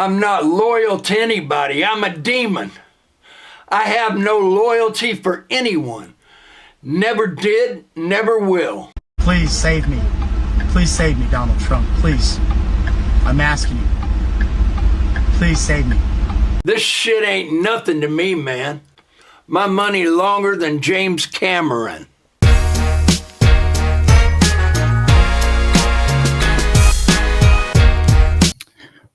I'm not loyal to anybody. I'm a demon. I have no loyalty for anyone. Never did, never will. Please save me. Please save me, Donald Trump. Please. I'm asking you. Please save me. This shit ain't nothing to me, man. My money longer than James Cameron.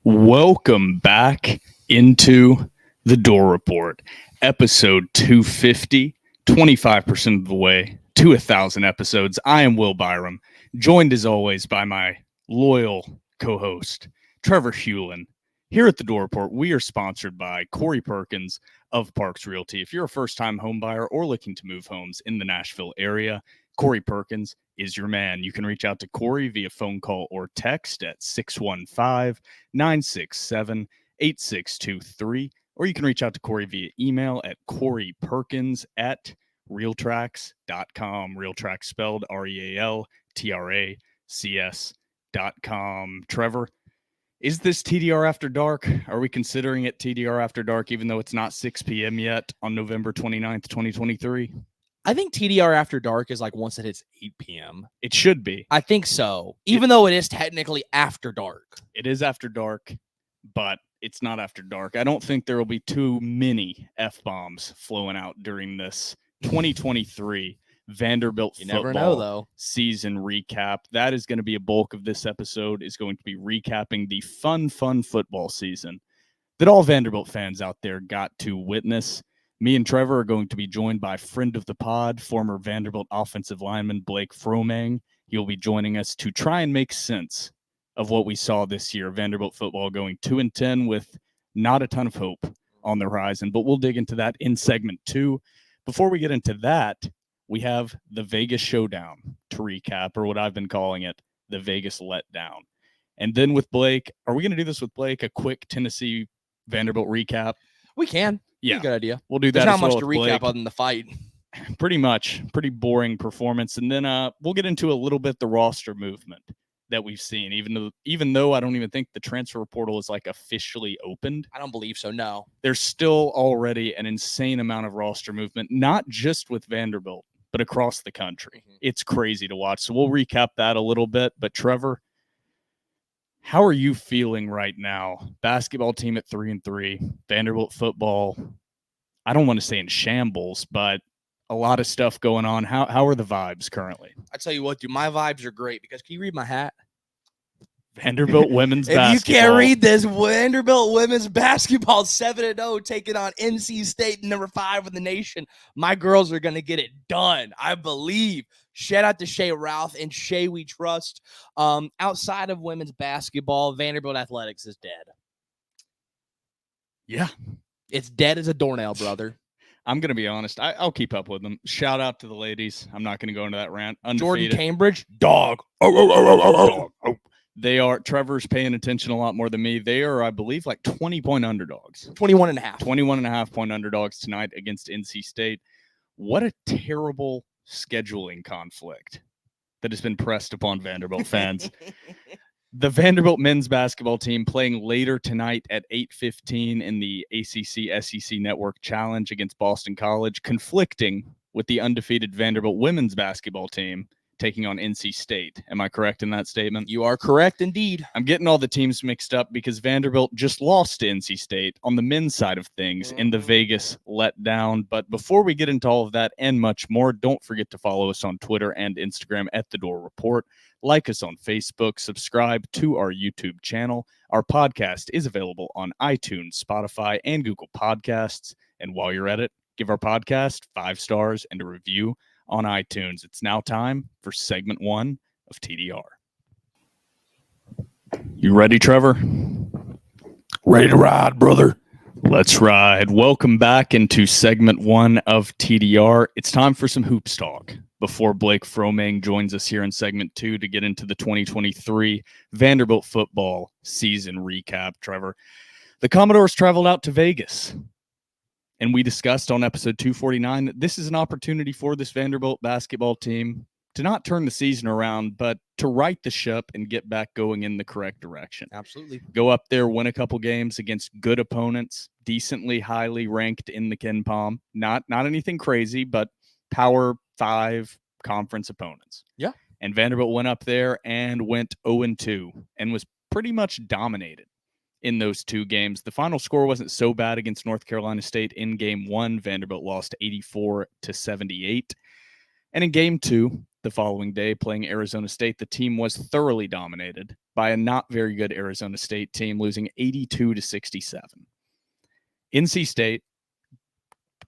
Welcome back into the Door Report, episode 250, 25% of the way to 1,000 episodes. I am Will Byrum, joined as always by my loyal co-host, Trevor Hulan. Here at the Door Report, we are sponsored by Corey Perkins of Parks Realty. If you're a first-time home buyer or looking to move homes in the Nashville area, Corey Perkins is your man. You can reach out to Corey via phone call or text at 615-967-8623, or you can reach out to Corey via email at coreyperkins@realtracs.com. Realtracs spelled REALTRACS.com. Trevor, is this TDR After Dark? Are we considering it TDR After Dark, even though it's not 6 p.m. yet on November 29th, 2023? I think TDR After Dark is like once it hits 8 p.m. It should be. I think so, even though it is technically after dark. It is after dark, but it's not after dark. I don't think there will be too many F-bombs flowing out during this 2023 Vanderbilt football season recap. That is going to be a bulk of this episode, is going to be recapping the fun football season that all Vanderbilt fans out there got to witness. Me and Trevor are going to be joined by friend of the pod, former Vanderbilt offensive lineman Blake Fromang. He'll be joining us to try and make sense of what we saw this year. Vanderbilt football going 2-10 with not a ton of hope on the horizon, but we'll dig into that in segment 2. Before we get into that, we have the Vegas Showdown to recap, or what I've been calling it, the Vegas Letdown. And then with Blake, are we going to do this with Blake, a quick Tennessee Vanderbilt recap? We can. Yeah, good idea. We'll do that. There's as not well much to with recap Blake. other than the fight. Pretty much. Pretty boring performance. And then we'll get into a little bit the roster movement that we've seen, even though I don't even think the transfer portal is like officially opened. I don't believe so, no. There's still already an insane amount of roster movement, not just with Vanderbilt, but across the country. It's crazy to watch. So we'll recap that a little bit. But Trevor, how are you feeling right now? Basketball team at 3-3, Vanderbilt football, I don't want to say in shambles, but a lot of stuff going on. How are the vibes currently? I tell you what, dude, my vibes are great because can you read my hat? Vanderbilt women's basketball. If you can't read this, Vanderbilt women's basketball 7-0 taking on NC State, number 5 in the nation. My girls are going to get it done, I believe. Shout out to Shay Routh and Shay We Trust. Outside of women's basketball, Vanderbilt athletics is dead. Yeah. It's dead as a doornail, brother. I'm going to be honest. I'll keep up with them. Shout out to the ladies. I'm not going to go into that rant. Undefeated. Jordan Cambridge, dog. They are. Trevor's paying attention a lot more than me. They are, I believe, like 20-point underdogs. 21.5. 21.5-point underdogs tonight against NC State. What a terrible scheduling conflict that has been pressed upon Vanderbilt fans. The Vanderbilt men's basketball team playing later tonight at 8:15 in the ACC-SEC Network Challenge against Boston College, conflicting with the undefeated Vanderbilt women's basketball team taking on NC State. Am I correct in that statement? You are correct indeed. I'm getting all the teams mixed up because Vanderbilt just lost to NC State on the men's side of things in the Vegas Letdown. But before we get into all of that and much more, don't forget to follow us on Twitter and Instagram at The Door Report. Like us on Facebook, subscribe to our YouTube channel. Our podcast is available on iTunes, Spotify, and Google Podcasts. And while you're at it, give our podcast 5 stars and a review on iTunes. It's now time for segment 1 of TDR. You ready, Trevor? Ready to ride, brother. Let's ride. Welcome back into segment 1 of TDR. It's time for some hoops talk before Blake Fromang joins us here in segment 2 to get into the 2023 Vanderbilt football season recap. Trevor, the Commodores traveled out to Vegas, and we discussed on episode 249 that this is an opportunity for this Vanderbilt basketball team to not turn the season around, but to right the ship and get back going in the correct direction. Absolutely. Go up there, win a couple games against good opponents, decently highly ranked in the Ken Palm. Not anything crazy, but Power 5 conference opponents. Yeah. And Vanderbilt went up there and went 0-2 and was pretty much dominated in those 2 games. The final score wasn't so bad against North Carolina State in game 1. Vanderbilt lost 84-78. And in game 2, the following day, playing Arizona State, the team was thoroughly dominated by a not very good Arizona State team, losing 82-67. NC State,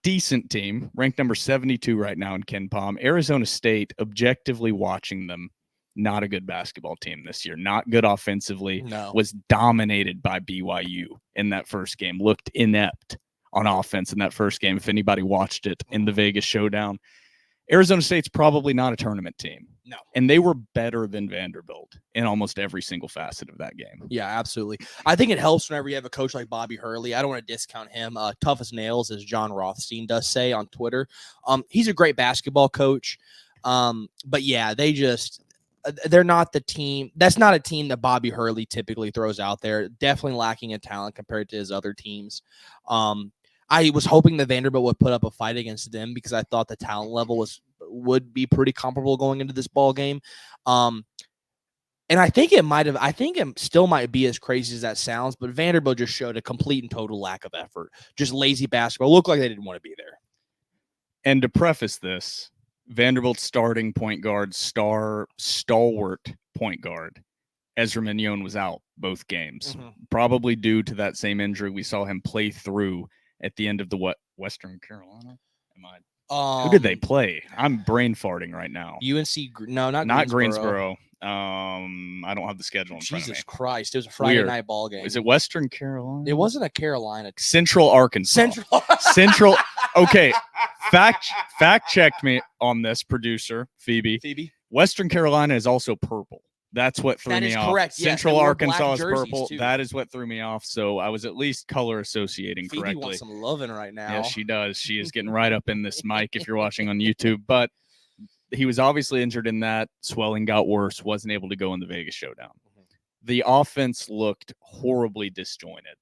decent team, ranked number 72 right now in Ken Palm. Arizona State, objectively watching them, not a good basketball team this year. Not good offensively. No. Was dominated by BYU in that first game. Looked inept on offense in that first game, if anybody watched it in the Vegas Showdown. Arizona State's probably not a tournament team. No. And they were better than Vanderbilt in almost every single facet of that game. Yeah, absolutely. I think it helps whenever you have a coach like Bobby Hurley. I don't want to discount him. Tough as nails, as John Rothstein does say on Twitter. He's a great basketball coach. But yeah, they're not the team. That's not a team that Bobby Hurley typically throws out there. Definitely lacking in talent compared to his other teams. I was hoping that Vanderbilt would put up a fight against them because I thought the talent level would be pretty comparable going into this ball game. And I think it still might be as crazy as that sounds, but Vanderbilt just showed a complete and total lack of effort. Just lazy basketball. Looked like they didn't want to be there. And to preface this, Vanderbilt's starting point guard, stalwart point guard, Ezra Mignon, was out both games, probably due to that same injury we saw him play through at the end of the Western Carolina? Who did they play? I'm brain farting right now. UNC? No, not Greensboro. I don't have the schedule in front of me. Jesus Christ! It was a Friday night ball game. Is it Western Carolina? It wasn't a Carolina. Central Arkansas. Central. Okay. Fact checked me on this, producer Phoebe. Western Carolina is also purple. That's what threw me off. Correct. Central Arkansas is purple. Too. That is what threw me off. So I was at least color associating Phoebe correctly. Wants some loving right now. Yeah, she does. She is getting right up in this mic if you're watching on YouTube. But he was obviously injured in that. Swelling got worse. Wasn't able to go in the Vegas Showdown. The offense looked horribly disjointed.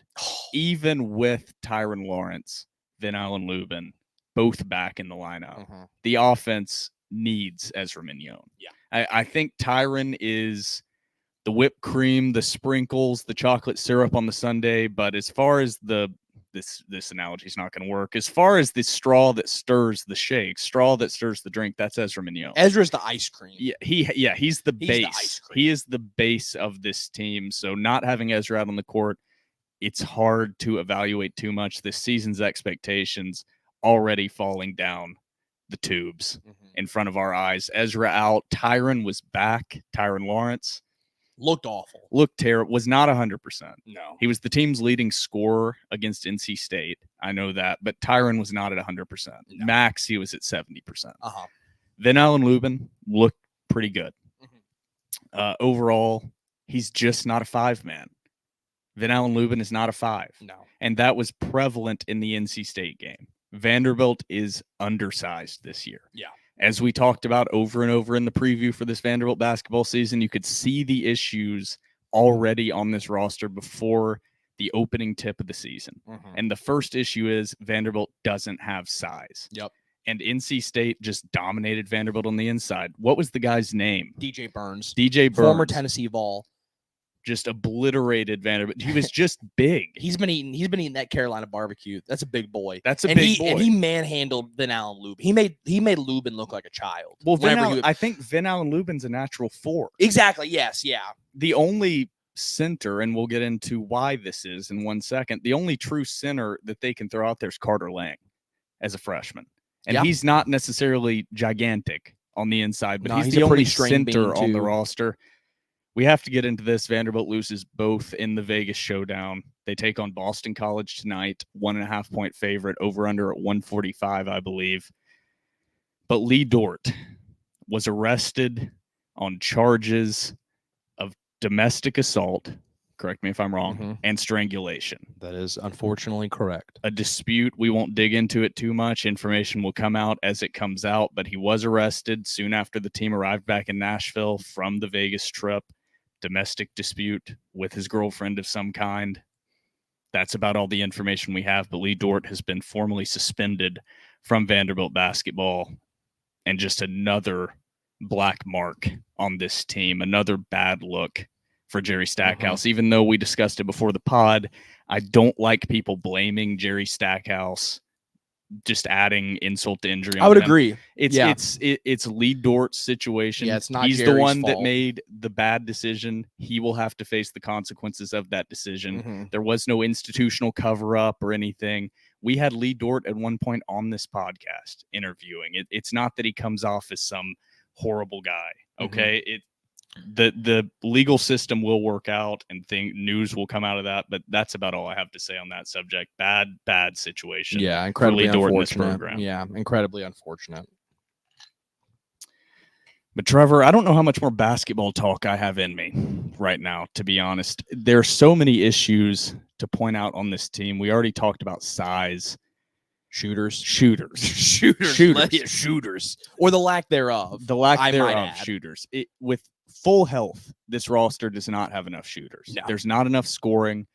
Even with Tyron Lawrence, Van Allen Lubin, both back in the lineup. The offense needs Ezra Mignon. Yeah. I think Tyron is the whipped cream, the sprinkles, the chocolate syrup on the sundae. But as far as this analogy is not going to work. As far as the straw that stirs the shake, straw that stirs the drink, that's Ezra Mignon. Ezra's the ice cream. Yeah, he's the base. He is the base of this team. So not having Ezra out on the court, it's hard to evaluate too much. This season's expectations already falling down the tubes in front of our eyes. Ezra out. Tyron was back. Tyron Lawrence looked awful. Looked terrible. Was not 100%. No. He was the team's leading scorer against NC State. I know that. But Tyron was not at 100%. No. Max, he was at 70%. Van Allen Lubin looked pretty good. Overall, he's just not a 5-man. Van Allen Lubin is not a 5. No. And that was prevalent in the NC State game. Vanderbilt is undersized this year. Yeah. As we talked about over and over in the preview for this Vanderbilt basketball season, you could see the issues already on this roster before the opening tip of the season. And the first issue is Vanderbilt doesn't have size. Yep. And NC State just dominated Vanderbilt on the inside. What was the guy's name? DJ Burns. Former Tennessee Vol. Just obliterated Vanderbilt. He was just big. He's been eating that Carolina barbecue. That's a big boy. That's a big boy. And he manhandled Van Allen Lubin. He made Lubin look like a child. Well, I think Van Allen Lubin's a natural 4. Exactly. Yes. Yeah. The only center, and we'll get into why this is in 1 second, the only true center that they can throw out there is Carter Lang as a freshman. And he's not necessarily gigantic on the inside, but he's the only center on the roster. We have to get into this. Vanderbilt loses both in the Vegas Showdown. They take on Boston College tonight, 1.5-point favorite, over under at 145, I believe. But Lee Dort was arrested on charges of domestic assault correct me if I'm wrong, and strangulation. That is unfortunately correct. A dispute, we won't dig into it too much. Information will come out as it comes out, but he was arrested soon after the team arrived back in Nashville from the Vegas trip. Domestic dispute with his girlfriend of some kind. That's about all the information we have, but Lee Dort has been formally suspended from Vanderbilt basketball, and just another black mark on this team, another bad look for Jerry Stackhouse. Even though we discussed it before the pod, I don't like people blaming Jerry Stackhouse, just adding insult to injury. I would agree. It's Lee Dort's situation. Yeah, it's not He's Jerry's the one fault. that made the bad decision. He will have to face the consequences of that decision. There was no institutional cover up or anything. We had Lee Dort at one point on this podcast interviewing. It's not that he comes off as some horrible guy. Okay. The legal system will work out and news will come out of that, but that's about all I have to say on that subject. Bad situation. Yeah, incredibly for Lee Dort in this unfortunate. program. Yeah, incredibly unfortunate. But Trevor, I don't know how much more basketball talk I have in me right now, to be honest. There are so many issues to point out on this team. We already talked about size. Shooters, or the lack thereof. Shooters. With full health, this roster does not have enough shooters. No. There's not enough scoring.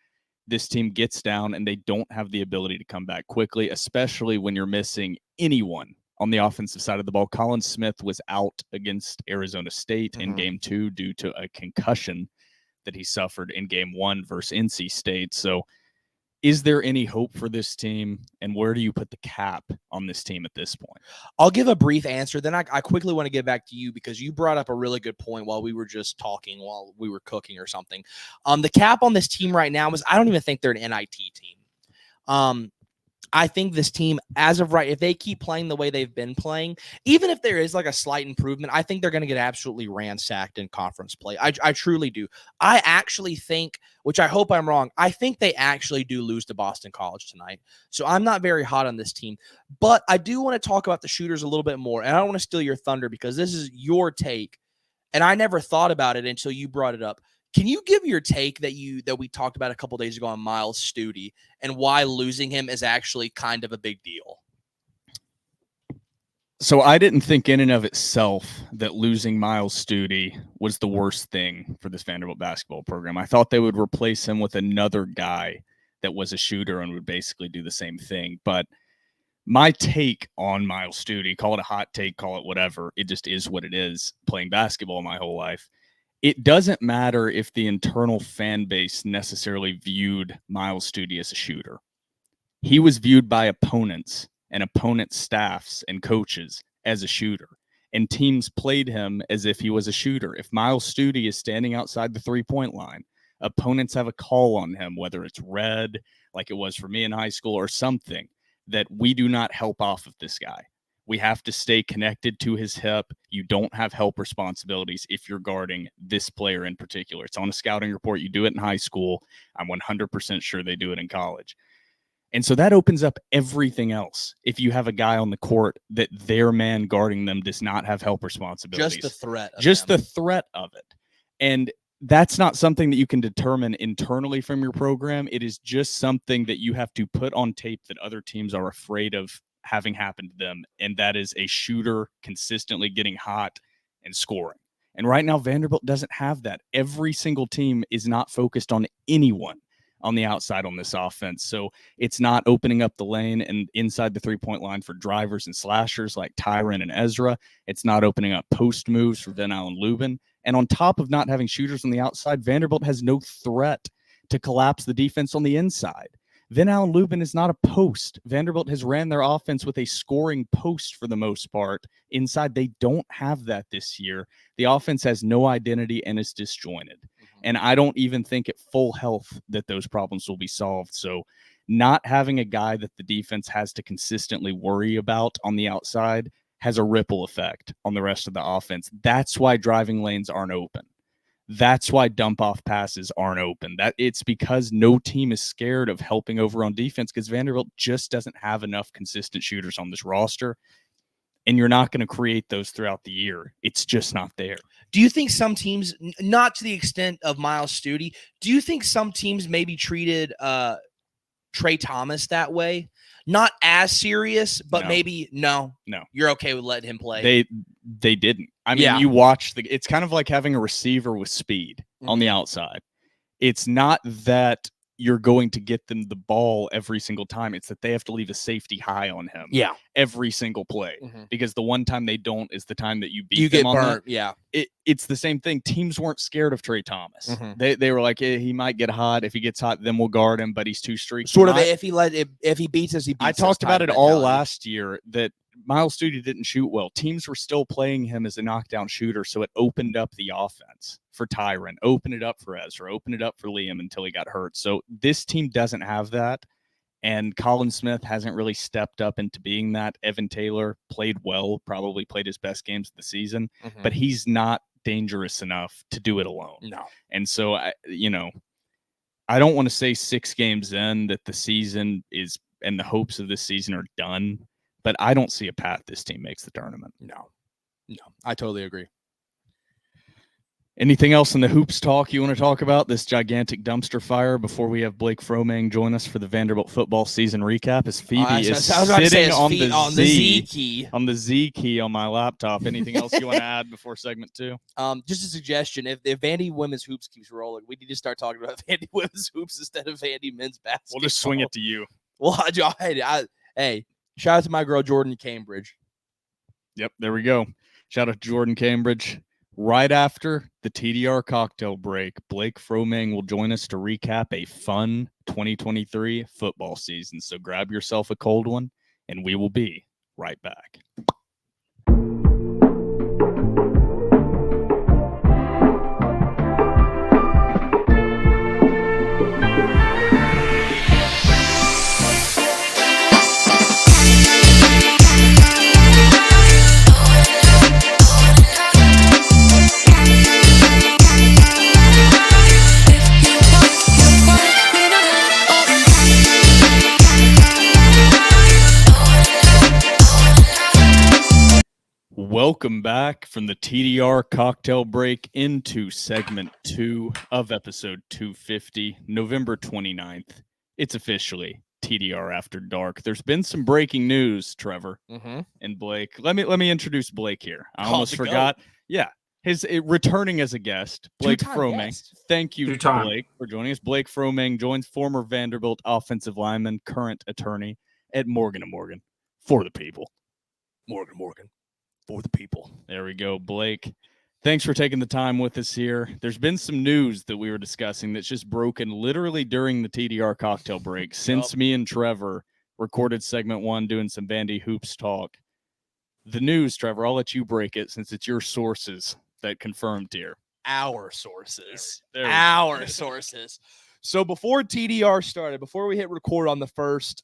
This team gets down, and they don't have the ability to come back quickly, especially when you're missing anyone on the offensive side of the ball. Colin Smith was out against Arizona State in Game 2 due to a concussion that he suffered in Game 1 versus NC State. So is there any hope for this team, and where do you put the cap on this team at this point? I'll give a brief answer. Then I quickly want to get back to you because you brought up a really good point while we were just talking, while we were cooking or something. The cap on this team right now is I don't even think they're an NIT team. I think this team, as of right, if they keep playing the way they've been playing, even if there is like a slight improvement, I think they're going to get absolutely ransacked in conference play. I truly do. I actually think, which I hope I'm wrong, I think they actually do lose to Boston College tonight. So I'm not very hot on this team. But I do want to talk about the shooters a little bit more. And I don't want to steal your thunder because this is your take. And I never thought about it until you brought it up. Can you give your take that we talked about a couple days ago on Miles Studi and why losing him is actually kind of a big deal? So I didn't think in and of itself that losing Miles Studi was the worst thing for this Vanderbilt basketball program. I thought they would replace him with another guy that was a shooter and would basically do the same thing. But my take on Miles Studi, call it a hot take, call it whatever, it just is what it is, playing basketball my whole life. It doesn't matter if the internal fan base necessarily viewed Miles Studi as a shooter. He was viewed by opponents and opponent staffs and coaches as a shooter, and teams played him as if he was a shooter. If Miles Studi is standing outside the three-point line, opponents have a call on him, whether it's red, like it was for me in high school, or something, that we do not help off of this guy. We have to stay connected to his hip. You don't have help responsibilities if you're guarding this player in particular. It's on a scouting report. You do it in high school. I'm 100% sure they do it in college. And so that opens up everything else. If you have a guy on the court that their man guarding them does not have help responsibilities. Just the threat. The threat of it. And that's not something that you can determine internally from your program. It is just something that you have to put on tape that other teams are afraid of having happened to them, and that is a shooter consistently getting hot and scoring. And right now, Vanderbilt doesn't have that. Every single team is not focused on anyone on the outside on this offense. So it's not opening up the lane and inside the three-point line for drivers and slashers like Tyron and Ezra. It's not opening up post moves for Van Allen Lubin. And on top of not having shooters on the outside, Vanderbilt has no threat to collapse the defense on the inside. Van Allen Lubin is not a post. Vanderbilt has ran their offense with a scoring post for the most part. Inside, they don't have that this year. The offense has no identity and is disjointed. And I don't even think at full health that those problems will be solved. So not having a guy that the defense has to consistently worry about on the outside has a ripple effect on the rest of the offense. That's why driving lanes aren't open. That's why dump-off passes aren't open. It's because no team is scared of helping over on defense because Vanderbilt just doesn't have enough consistent shooters on this roster. and you're not going to create those throughout the year. It's just not there. Do you think some teams, not to the extent of Miles Studi, do you think some teams maybe treated Trey Thomas that way? Not as serious, but maybe no. You're okay with letting him play. They didn't. I mean, you watch it's kind of like having a receiver with speed on the outside. It's not that you're going to get them the ball every single time. It's that they have to leave a safety high on him every single play, because the one time they don't is the time that you beat them on burnt. It's the same thing. Teams weren't scared of Trey Thomas. They were like, he might get hot. If he gets hot, then we'll guard him, but he's too streaky. Sort of if he beats us, he beats us. I talked about it all last year that Miles Studi didn't shoot well. Teams were still playing him as a knockdown shooter, so it opened up the offense for Tyron, opened it up for Ezra, opened it up for Liam until he got hurt. So this team doesn't have that, and Colin Smith hasn't really stepped up into being that. Evan Taylor played well, probably played his best games of the season, but he's not dangerous enough to do it alone. No. And so, I don't want to say 6 games in that the season is, and the hopes of this season are done, but I don't see a path this team makes the tournament. No, I totally agree. Anything else in the hoops talk you want to talk about? This gigantic dumpster fire before we have Blake Fromang join us for the Vanderbilt football season recap, as Phoebe is sitting on the Z key. On the Z key on my laptop. Anything else you want to add before segment 2? Just a suggestion. If Vandy women's hoops keeps rolling, we need to start talking about Vandy women's hoops instead of Vandy men's basketball. We'll just swing it to you. Well, hey, shout out to my girl Jordan Cambridge. Yep, there we go. Shout out to Jordan Cambridge. Right after the TDR cocktail break, Blake Fromang will join us to recap a fun 2023 football season. So grab yourself a cold one, and we will be right back. Welcome back from the TDR cocktail break into segment 2 of episode 250, November 29th. It's officially TDR After Dark. There's been some breaking news, Trevor and Blake. Let me introduce Blake here. I almost forgot. Yeah, his returning as a guest, Blake Fromang. Guest. Thank you, Blake, for joining us. Blake Fromang joins former Vanderbilt offensive lineman, current attorney at Morgan & Morgan for the people. Morgan for the people. There we go, Blake. Thanks for taking the time with us here. There's been some news that we were discussing that's just broken literally during the TDR cocktail break since me and Trevor recorded segment 1 doing some Vandy hoops talk. The news, Trevor, I'll let you break it since it's your sources that confirmed here. Our sources. Our sources. So before TDR started, before we hit record on the first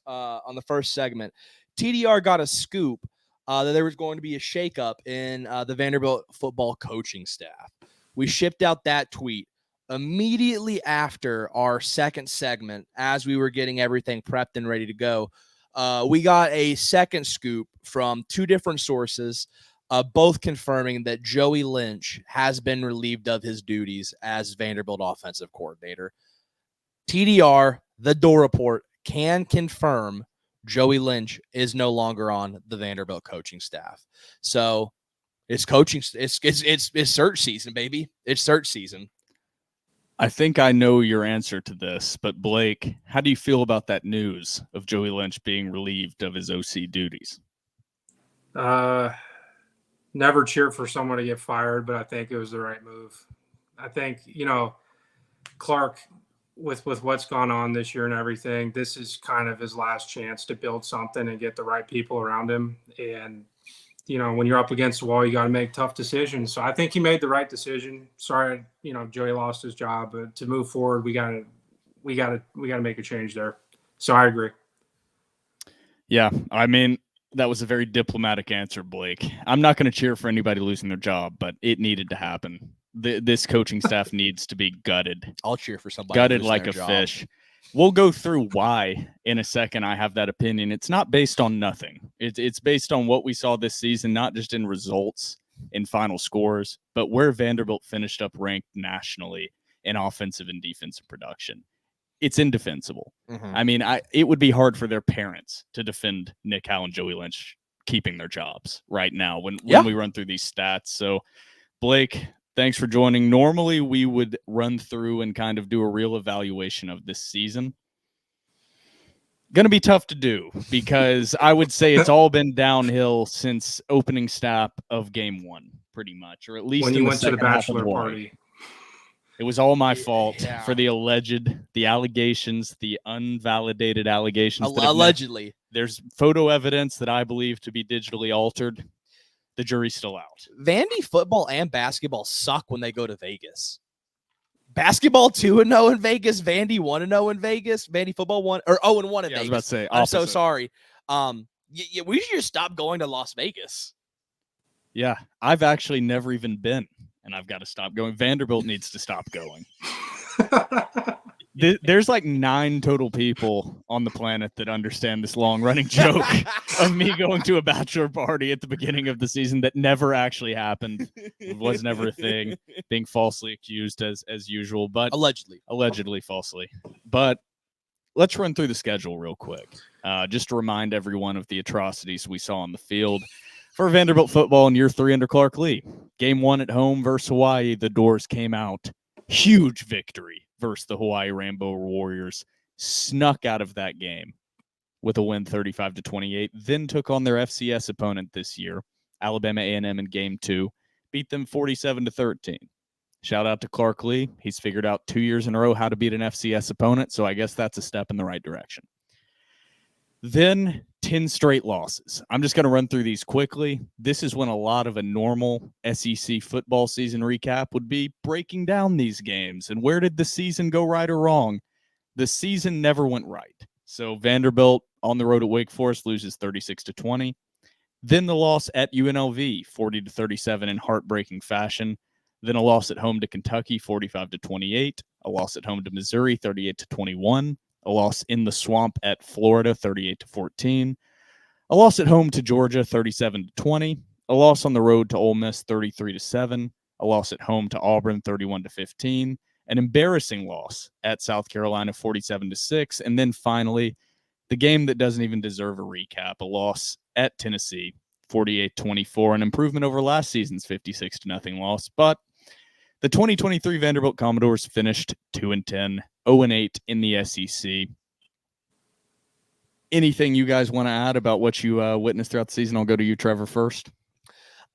segment, TDR got a scoop that there was going to be a shakeup in the Vanderbilt football coaching staff. We shipped out that tweet immediately after our second segment as we were getting everything prepped and ready to go. We got a second scoop from 2 different sources, both confirming that Joey Lynch has been relieved of his duties as Vanderbilt offensive coordinator. TDR, the Door Report, can confirm Joey Lynch is no longer on the Vanderbilt coaching staff. So it's coaching. It's search season, baby. It's search season. I think I know your answer to this, but Blake, how do you feel about that news of Joey Lynch being relieved of his OC duties? Never cheer for someone to get fired, but I think it was the right move. I think, Clark, with what's gone on this year and everything, this is kind of his last chance to build something and get the right people around him. And, when you're up against the wall, you got to make tough decisions. So I think he made the right decision. Sorry, Joey lost his job, but to move forward, we got to make a change there. So I agree. Yeah. I mean, that was a very diplomatic answer, Blake. I'm not going to cheer for anybody losing their job, but it needed to happen. This coaching staff needs to be gutted. I'll cheer for somebody gutted like a fish. we'll go through why in a second. I have that opinion. It's not based on nothing. It's based on what we saw this season, not just in results, in final scores, but where Vanderbilt finished up ranked nationally in offensive and defensive production. It's indefensible. Mm-hmm. I mean, it would be hard for their parents to defend Nick Howell and Joey Lynch keeping their jobs right now when we run through these stats. So, Blake, thanks for joining. Normally, we would run through and kind of do a real evaluation of this season. Going to be tough to do because I would say it's all been downhill since opening snap of game one, pretty much, or at least when you in the went to the second half of bachelor Hawaii. party. It was all my fault for the allegations, the unvalidated allegations. Allegedly. There's photo evidence that I believe to be digitally altered. The jury's still out. Vandy football and basketball suck when they go to Vegas. Basketball 2-0 in Vegas. Vandy 1-0 in Vegas. Vandy football 0-1 in Vegas. I was about to say, I'm so opposite. sorry. We should just stop going to Las Vegas. Yeah, I've actually never even been, and I've got to stop going. Vanderbilt needs to stop going. There's like 9 total people on the planet that understand this long-running joke of me going to a bachelor party at the beginning of the season that never actually happened. It was never a thing, being falsely accused as usual, but allegedly falsely. But let's run through the schedule real quick, just to remind everyone of the atrocities we saw on the field for Vanderbilt football in year 3 under Clark Lee. Game 1 at home versus Hawaii, the doors came out. Huge victory versus the Hawaii Rainbow Warriors. Snuck out of that game with a win 35-28. Then took on their FCS opponent this year, Alabama A&M, in game 2. Beat them 47-13. Shout out to Clark Lee. He's figured out 2 years in a row how to beat an FCS opponent, so I guess that's a step in the right direction. Then 10 straight losses. I'm just going to run through these quickly. This is when a lot of a normal SEC football season recap would be breaking down these games and where did the season go right or wrong. The season never went right. So Vanderbilt on the road at Wake Forest loses 36-20. Then the loss at UNLV, 40-37 in heartbreaking fashion. Then a loss at home to Kentucky, 45-28. A loss at home to Missouri, 38-21. A loss in the swamp at Florida, 38-14. A loss at home to Georgia, 37-20. A loss on the road to Ole Miss, 33-7. A loss at home to Auburn, 31-15. An embarrassing loss at South Carolina, 47-6. And then finally, the game that doesn't even deserve a recap, a loss at Tennessee, 48-24. An improvement over last season's 56-0 loss. But the 2023 Vanderbilt Commodores finished 2-10, 0-8 in the SEC. Anything you guys want to add about what you witnessed throughout the season? I'll go to you, Trevor, first.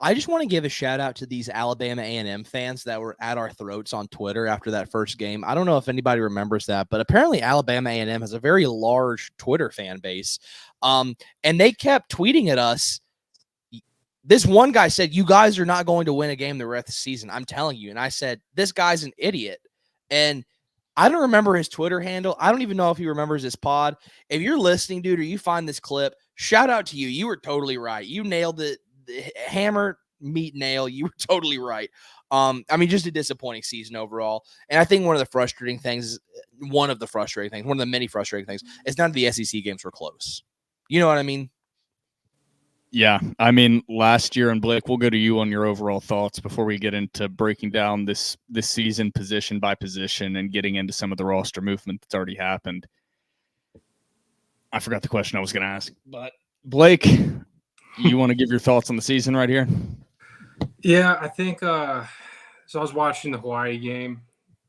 I just want to give a shout out to these Alabama A&M fans that were at our throats on Twitter after that first game. I don't know if anybody remembers that, but apparently Alabama A&M has a very large Twitter fan base. And they kept tweeting at us. This one guy said, "You guys are not going to win a game the rest of the season. I'm telling you." And I said, "This guy's an idiot." And I don't remember his Twitter handle. I don't even know if he remembers this pod. If you're listening, dude, or you find this clip, shout out to you. You were totally right. You nailed it. The hammer, meat, nail. You were totally right. I mean, just a disappointing season overall. And I think one of the many frustrating things is none of the SEC games were close. You know what I mean? Yeah, I mean, last year, and Blake, we'll go to you on your overall thoughts before we get into breaking down this season position by position and getting into some of the roster movement that's already happened. I forgot the question I was going to ask, but Blake, you want to give your thoughts on the season right here? Yeah, I think so I was watching the Hawaii game.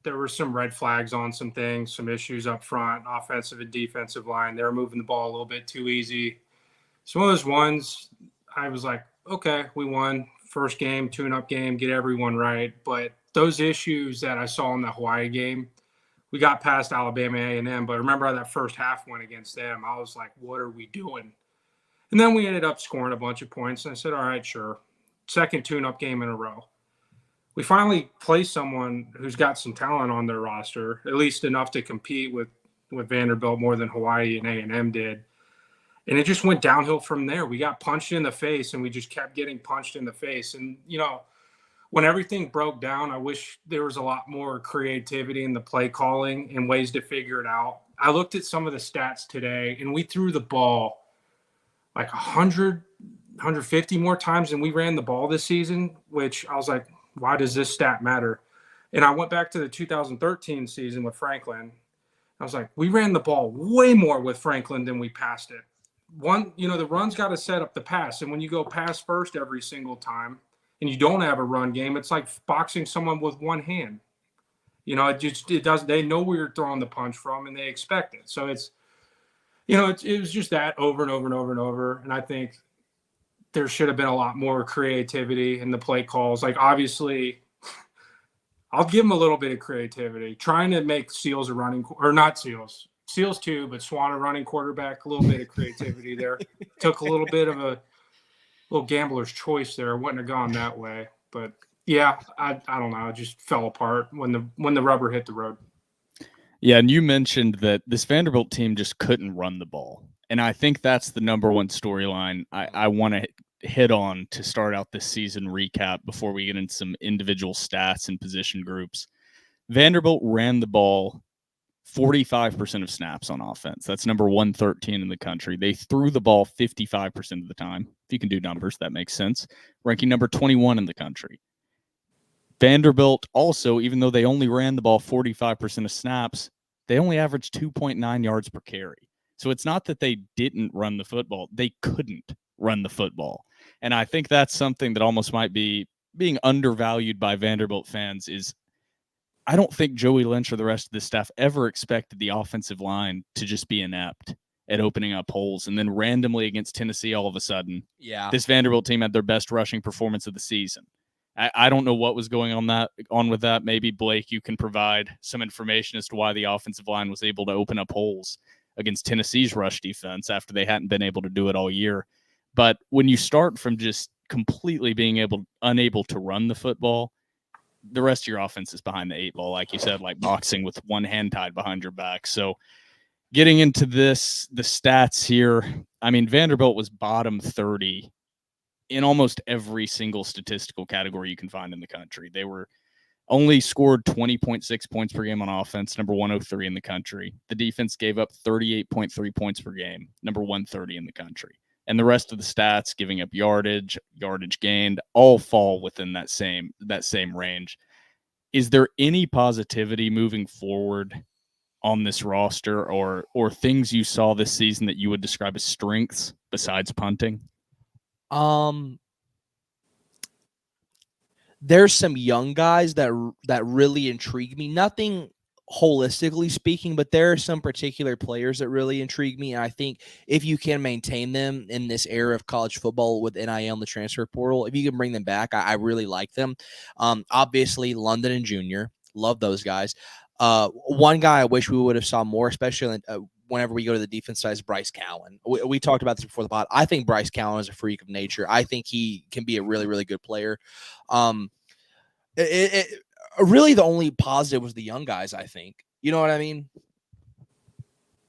There were some red flags on some things, some issues up front, offensive and defensive line. They were moving the ball a little bit too easy. Some of those ones, I was like, okay, we won first game, tune-up game, get everyone right. But those issues that I saw in the Hawaii game, we got past Alabama A&M. But remember how that first half went against them? I was like, what are we doing? And then we ended up scoring a bunch of points. And I said, all right, sure. Second tune-up game in a row. We finally placed someone who's got some talent on their roster, at least enough to compete with Vanderbilt more than Hawaii and A&M did. And it just went downhill from there. We got punched in the face, and we just kept getting punched in the face. And, you know, when everything broke down, I wish there was a lot more creativity in the play calling and ways to figure it out. I looked at some of the stats today, and we threw the ball like 100, 150 more times than we ran the ball this season, which I was like, why does this stat matter? And I went back to the 2013 season with Franklin. I was like, we ran the ball way more with Franklin than we passed it. The run's got to set up the pass. And when you go pass first every single time and you don't have a run game, it's like boxing someone with one hand. It does. They know where you're throwing the punch from and they expect it. So it was just that over and over and over and over. And I think there should have been a lot more creativity in the play calls. Like, obviously, I'll give them a little bit of creativity. Trying to make Seals a running, or not Seals too, but Swan a running quarterback, a little bit of creativity there. Took a little bit of a little gambler's choice there. Wouldn't have gone that way. But, yeah, I don't know. It just fell apart when the rubber hit the road. Yeah, and you mentioned that this Vanderbilt team just couldn't run the ball. And I think that's the number one storyline I want to hit on to start out this season recap before we get into some individual stats and position groups. Vanderbilt ran the ball 45% of snaps on offense. That's number 113 in the country. They threw the ball 55% of the time. If you can do numbers, that makes sense. Ranking number 21 in the country. Vanderbilt also, even though they only ran the ball 45% of snaps, they only averaged 2.9 yards per carry. So it's not that they didn't run the football. They couldn't run the football. And I think that's something that almost might be being undervalued by Vanderbilt fans is I don't think Joey Lynch or the rest of the staff ever expected the offensive line to just be inept at opening up holes. And then randomly against Tennessee, all of a sudden, this Vanderbilt team had their best rushing performance of the season. I don't know what was going on with that. Maybe, Blake, you can provide some information as to why the offensive line was able to open up holes against Tennessee's rush defense after they hadn't been able to do it all year. But when you start from just completely being unable to run the football, the rest of your offense is behind the eight ball, like you said, like boxing with one hand tied behind your back. So getting into the stats here, I mean, Vanderbilt was bottom 30 in almost every single statistical category you can find in the country. They were only scored 20.6 points per game on offense, number 103 in the country. The defense gave up 38.3 points per game, number 130 in the country. And the rest of the stats, giving up yardage gained, all fall within that same range. Is there any positivity moving forward on this roster or things you saw this season that you would describe as strengths besides punting? There's some young guys that really intrigue me. Nothing holistically speaking, but there are some particular players that really intrigue me. And I think if you can maintain them in this era of college football with NIL and the transfer portal, if you can bring them back, I really like them. Obviously, London and Junior, love those guys. One guy I wish we would have saw more, especially whenever we go to the defense side, is Bryce Cowan. We talked about this before the pod. I think Bryce Cowan is a freak of nature. I think he can be a really, really good player. Really the only positive was the young guys, I think. You know what I mean?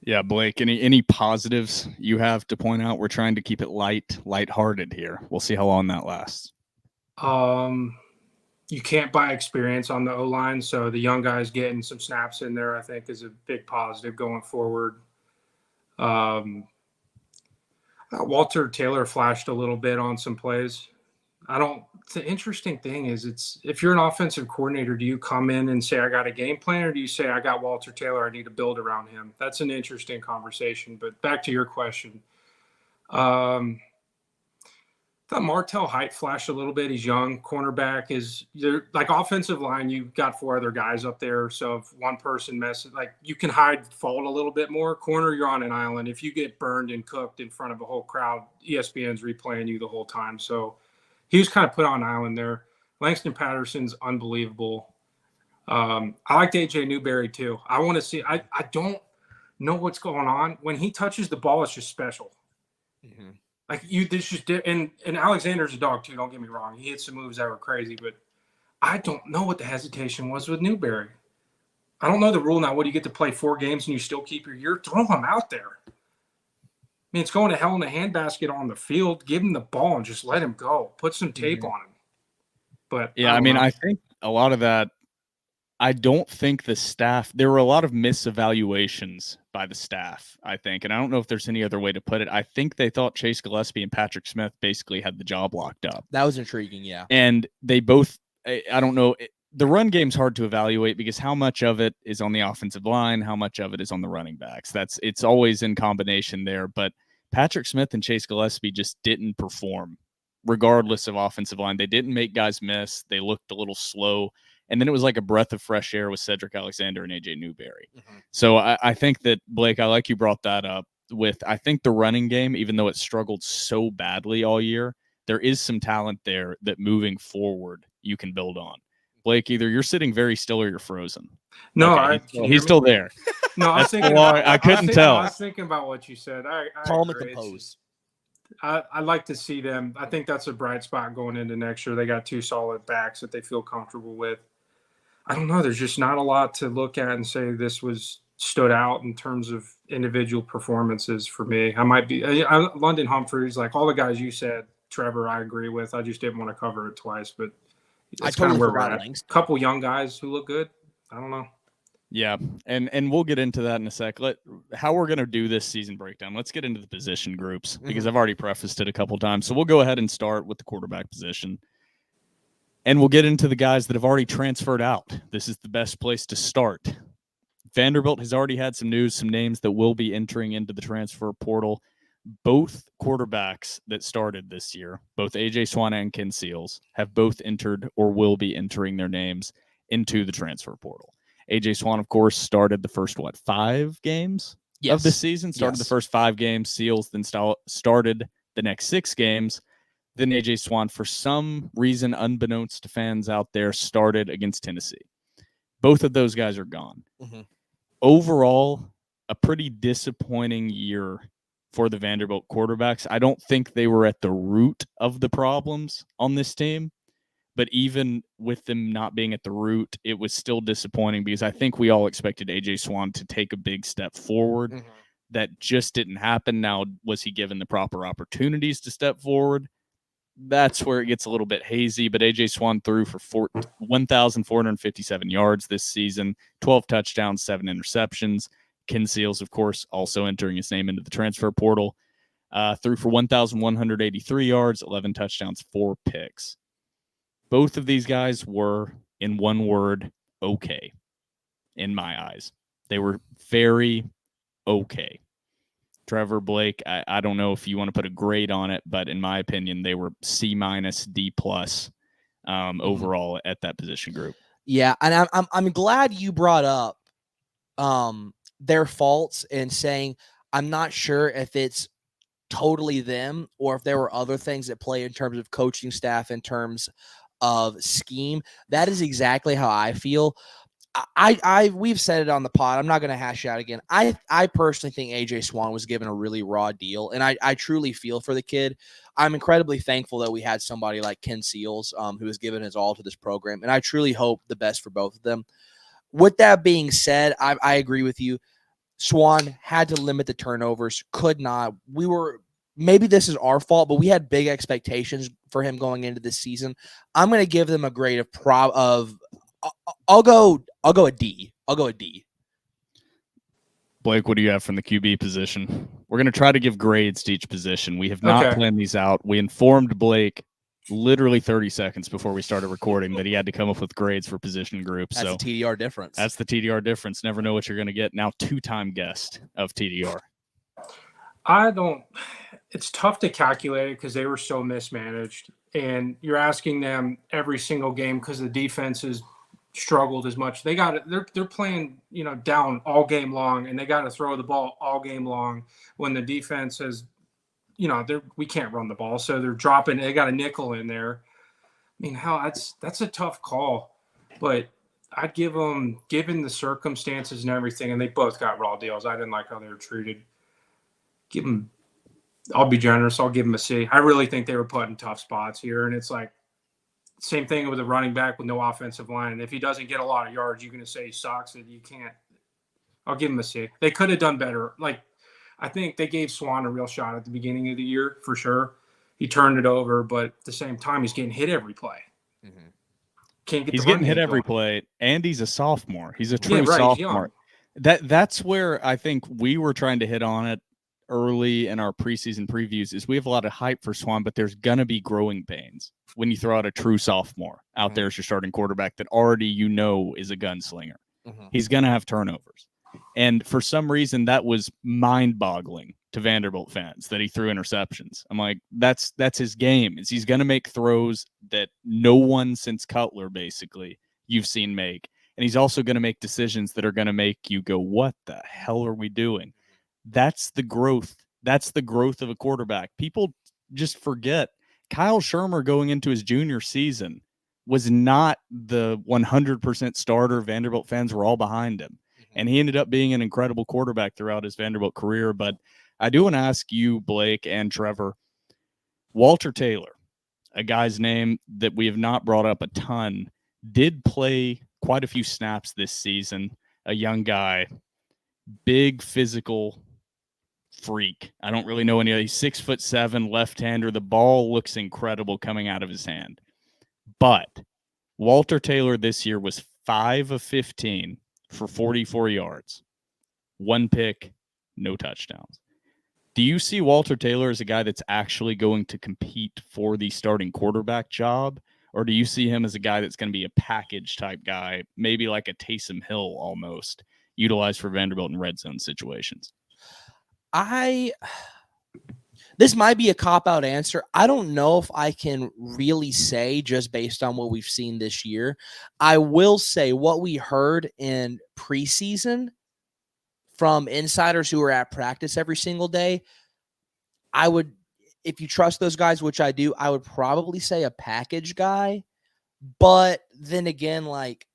Yeah, Blake, any positives you have to point out? We're trying to keep it lighthearted here. We'll see how long that lasts. You can't buy experience on the O-line, so the young guys getting some snaps in there, I think, is a big positive going forward. Walter Taylor flashed a little bit on some plays. The interesting thing is, if you're an offensive coordinator, do you come in and say, I got a game plan, or do you say, I got Walter Taylor, I need to build around him? That's an interesting conversation. But back to your question. I thought Martell Height flashed a little bit. He's young. Cornerback is like offensive line. You've got four other guys up there. So if one person messes, like you can hide fault a little bit more. Corner, you're on an island. If you get burned and cooked in front of a whole crowd, ESPN's replaying you the whole time. So he was kind of put on an island there. Langston Patterson's unbelievable. I liked AJ Newberry too. I want to see. I don't know what's going on when he touches the ball. It's just special. Mm-hmm. Like this just and Alexander's a dog too. Don't get me wrong. He hit some moves that were crazy, but I don't know what the hesitation was with Newberry. I don't know the rule now. What do you get to play 4 games and you still keep your year? Throw him out there. I mean, it's going to hell in a handbasket on the field. Give him the ball and just let him go. Put some tape on him. But yeah, I think a lot of that. I don't think the staff. There were a lot of misevaluations by the staff, I think. And I don't know if there's any other way to put it. I think they thought Chase Gillespie and Patrick Smith basically had the job locked up. That was intriguing, yeah. And they both, I don't know, the run game's hard to evaluate because how much of it is on the offensive line, how much of it is on the running backs. It's always in combination there. But Patrick Smith and Chase Gillespie just didn't perform regardless of offensive line. They didn't make guys miss. They looked a little slow. And then it was like a breath of fresh air with Cedric Alexander and AJ Newberry. Mm-hmm. So I think that, Blake, I like you brought that up with, I think the running game, even though it struggled so badly all year, there is some talent there that moving forward you can build on. Blake, either you're sitting very still or you're frozen. No, okay, he's still there. No, I was thinking. I couldn't tell. I was thinking about what you said. I calm and composed. I'd like to see them. I think that's a bright spot going into next year. They got 2 solid backs that they feel comfortable with. I don't know. There's just not a lot to look at and say this was stood out in terms of individual performances for me. I might be London Humphreys, like all the guys you said, Trevor, I agree with. I just didn't want to cover it twice, but I totally forgot a couple young guys who look good. I don't know. Yeah, and we'll get into that in a sec. How we're going to do this season breakdown. Let's get into the position groups because I've already prefaced it a couple times. So we'll go ahead and start with the quarterback position. And we'll get into the guys that have already transferred out. This is the best place to start. Vanderbilt has already had some news, some names that will be entering into the transfer portal. Both quarterbacks that started this year, both AJ Swan and Ken Seals, have both entered or will be entering their names into the transfer portal. AJ Swan, of course, started the first, 5 games of the season? Started the first 5 games. Seals then started the next 6 games. Then AJ Swan, for some reason, unbeknownst to fans out there, started against Tennessee. Both of those guys are gone. Mm-hmm. Overall, a pretty disappointing year for the Vanderbilt quarterbacks. I don't think they were at the root of the problems on this team, but even with them not being at the root, it was still disappointing because I think we all expected AJ Swan to take a big step forward. Mm-hmm. That just didn't happen. Now, was he given the proper opportunities to step forward? That's where it gets a little bit hazy, but AJ Swan threw for 1,457 yards this season, 12 touchdowns, 7 interceptions. Ken Seals, of course, also entering his name into the transfer portal, threw for 1,183 yards, 11 touchdowns, 4 picks. Both of these guys were, in one word, okay, in my eyes. They were very okay. Trevor, Blake, I don't know if you want to put a grade on it, but in my opinion, they were C-, D+ overall at that position group. Yeah, and I'm glad you brought up their faults and saying I'm not sure if it's totally them or if there were other things at play in terms of coaching staff, in terms of scheme. That is exactly how I feel. We've said it on the pod. I'm not going to hash it out again. I personally think AJ Swan was given a really raw deal, and I truly feel for the kid. I'm incredibly thankful that we had somebody like Ken Seals, who has given his all to this program, and I truly hope the best for both of them. With that being said, I agree with you. Swan had to limit the turnovers, could not. Maybe this is our fault, but we had big expectations for him going into this season. I'm going to give them a grade I'll go a D. I'll go a D. Blake, what do you have from the QB position? We're going to try to give grades to each position. We have not planned these out. We informed Blake literally 30 seconds before we started recording that he had to come up with grades for position groups. That's the TDR difference. That's the TDR difference. Never know what you're going to get. Now 2-time guest of TDR. It's tough to calculate it because they were so mismanaged. And you're asking them every single game because the defense has struggled as much. They're playing, down all game long, and they got to throw the ball all game long when the defense has, we can't run the ball. So they're dropping, they got a nickel in there. I mean, that's a tough call, but I'd give them, given the circumstances and everything, and they both got raw deals. I didn't like how they were treated. I'll be generous. I'll give them a C. I really think they were put in tough spots here. And it's like, same thing with a running back with no offensive line. And if he doesn't get a lot of yards, you're going to say he sucks, and you can't. I'll give him a C. They could have done better. I think they gave Swan a real shot at the beginning of the year for sure. He turned it over, but at the same time, he's getting hit every play. Mm-hmm. He's getting hit every play, and he's a sophomore. He's a true sophomore. That's where I think we were trying to hit on it early in our preseason previews is we have a lot of hype for Swan, but there's going to be growing pains when you throw out a true sophomore out there as your starting quarterback that already is a gunslinger. He's going to have turnovers. And for some reason, that was mind-boggling to Vanderbilt fans that he threw interceptions. I'm like, that's his game. Is he's going to make throws that no one since Cutler, basically, you've seen make. And he's also going to make decisions that are going to make you go, what the hell are we doing? That's the growth. That's the growth of a quarterback. People just forget Kyle Shermer going into his junior season was not the 100% starter. Vanderbilt fans were all behind him. And he ended up being an incredible quarterback throughout his Vanderbilt career. But I do want to ask you, Blake and Trevor, Walter Taylor, a guy's name that we have not brought up a ton, did play quite a few snaps this season. A young guy, big physical freak. I don't really know any other. He's 6'7", left-hander. The ball looks incredible coming out of his hand. But Walter Taylor this year was 5 of 15 for 44 yards, 1 pick, no touchdowns. Do you see Walter Taylor as a guy that's actually going to compete for the starting quarterback job? Or do you see him as a guy that's going to be a package type guy, maybe like a Taysom Hill almost, utilized for Vanderbilt in red zone situations? This might be a cop-out answer. I don't know if I can really say just based on what we've seen this year. I will say what we heard in preseason from insiders who were at practice every single day, I would, if you trust those guys, which I do, I would probably say a package guy. But then again, like,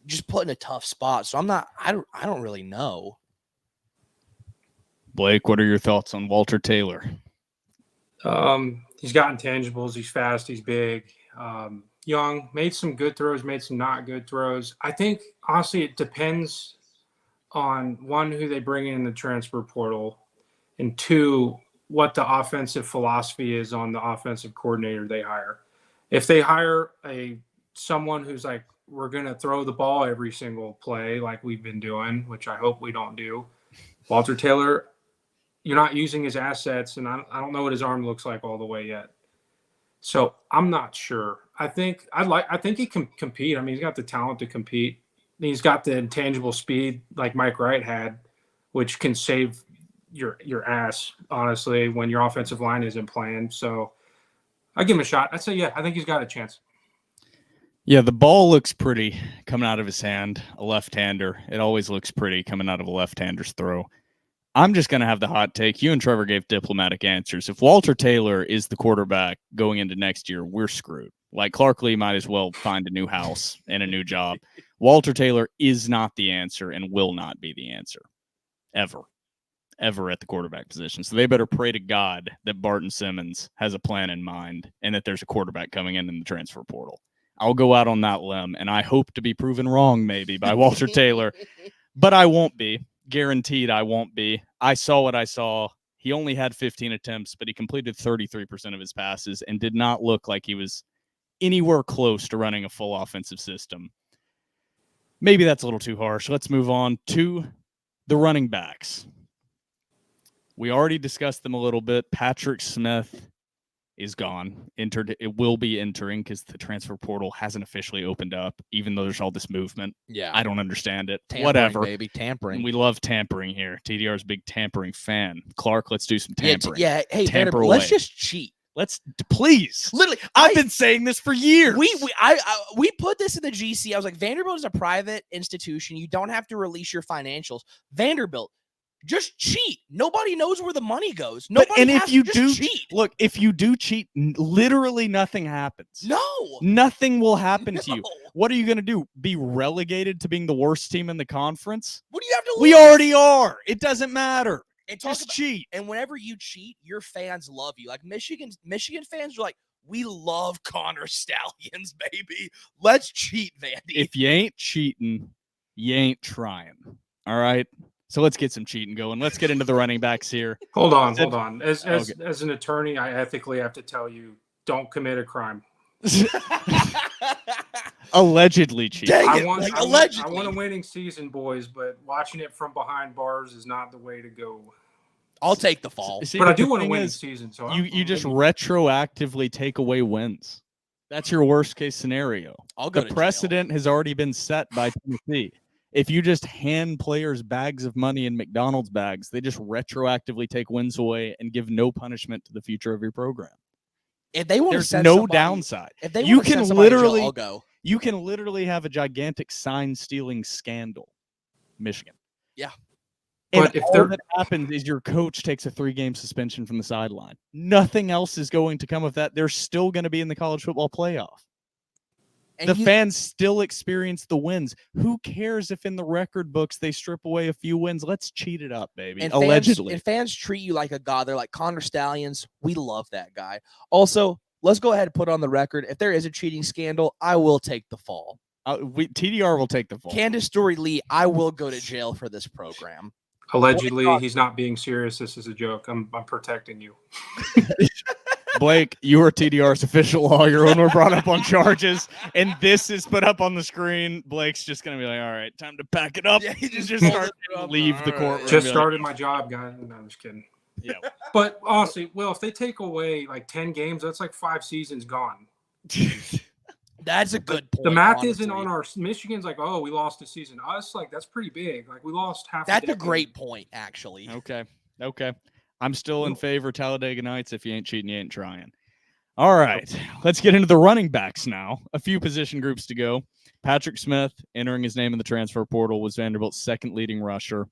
just put in a tough spot. So I don't really know. Blake, what are your thoughts on Walter Taylor? He's got intangibles. He's fast. He's big. Young. Made some good throws. Made some not good throws. I think, honestly, it depends on, one, who they bring in the transfer portal, and 2, what the offensive philosophy is on the offensive coordinator they hire. If they hire someone who's like, we're going to throw the ball every single play like we've been doing, which I hope we don't do, Walter Taylor, you're not using his assets, and I don't know what his arm looks like all the way yet. So I'm not sure. I think he can compete. I mean, he's got the talent to compete. He's got the intangible speed like Mike Wright had, which can save your ass, honestly, when your offensive line isn't playing. So I give him a shot. I'd say, yeah, I think he's got a chance. Yeah, the ball looks pretty coming out of his hand, a left-hander. It always looks pretty coming out of a left-hander's throw. I'm just going to have the hot take. You and Trevor gave diplomatic answers. If Walter Taylor is the quarterback going into next year, we're screwed. Like, Clark Lee might as well find a new house and a new job. Walter Taylor is not the answer and will not be the answer ever at the quarterback position. So they better pray to God that Barton Simmons has a plan in mind and that there's a quarterback coming in the transfer portal. I'll go out on that limb, and I hope to be proven wrong maybe by Walter Taylor, but I won't be. Guaranteed I won't be. I saw what I saw. He only had 15 attempts, but he completed 33% of his passes and did not look like he was anywhere close to running a full offensive system. Maybe that's a little too harsh. Let's move on to the running backs. We already discussed them a little bit. Patrick Smith is gone. It will be entering because the transfer portal hasn't officially opened up, even though there's all this movement. Yeah. I don't understand it. Tampering, whatever. Baby, tampering. We love tampering here. TDR's a big tampering fan. Clark, let's do some tampering. Yeah. Hey, Tamper Vanderbilt, let's away. just cheat. Let's please. Literally, I've been saying this for years. We put this in the GC. I was like, Vanderbilt is a private institution. You don't have to release your financials. Vanderbilt, just cheat. Nobody knows where the money goes. Nobody has to just cheat. Look, if you do cheat, literally nothing happens. No. Nothing will happen to you. What are you going to do? Be relegated to being the worst team in the conference? What do you have to lose? We already are. It doesn't matter. And just cheat. And whenever you cheat, your fans love you. Like Michigan fans are like, we love Connor Stallions, baby. Let's cheat, Vandy. If you ain't cheating, you ain't trying. All right? So let's get some cheating going. Let's get into the running backs here. Hold on. As an attorney, I ethically have to tell you, don't commit a crime. Allegedly cheating. Dang it, I want allegedly. a winning season, boys, but watching it from behind bars is not the way to go. I'll take the fall. See, But I do want a thing winning is, season. So you just retroactively take away wins. That's your worst case scenario. I'll go The to precedent has already been set by Tennessee. If you just hand players bags of money in McDonald's bags, they just retroactively take wins away and give no punishment to the future of your program. If they want There's to send no somebody, downside. if they You want to can send somebody to jail, literally I'll go. You can literally have a gigantic sign stealing scandal, Michigan. Yeah. And But if all they're- that happens is your coach takes a 3-game suspension from the sideline. Nothing else is going to come of that. They're still going to be in the college football playoff. And The fans still experience the wins. Who cares if in the record books they strip away a few wins? Let's cheat it up, baby. And Allegedly. fans treat you like a god. They're like Connor Stallions. We love that guy. Also, let's go ahead and put on the record. If there is a cheating scandal, I will take the fall. TDR will take the fall. Candace Story-Lee, I will go to jail for this program. Allegedly, he's not being serious. This is a joke. I'm protecting you. Blake, you are TDR's official lawyer when we're brought up on charges, and this is put up on the screen. Blake's just going to be like, all right, time to pack it up. Yeah, he just start to leave the courtroom. Just started my job, guys. No, I'm just kidding. Yeah. But honestly, well, if they take away like 10 games, that's like 5 seasons gone. That's a good point. The math honestly. isn't on our Michigan's like, oh, we lost a season. Us, like, that's pretty big. Like, we lost half. That's a great point, actually. Okay. I'm still in favor of Talladega Nights. If you ain't cheating, you ain't trying. All right, let's get into the running backs now. A few position groups to go. Patrick Smith, entering his name in the transfer portal, was Vanderbilt's second leading rusher.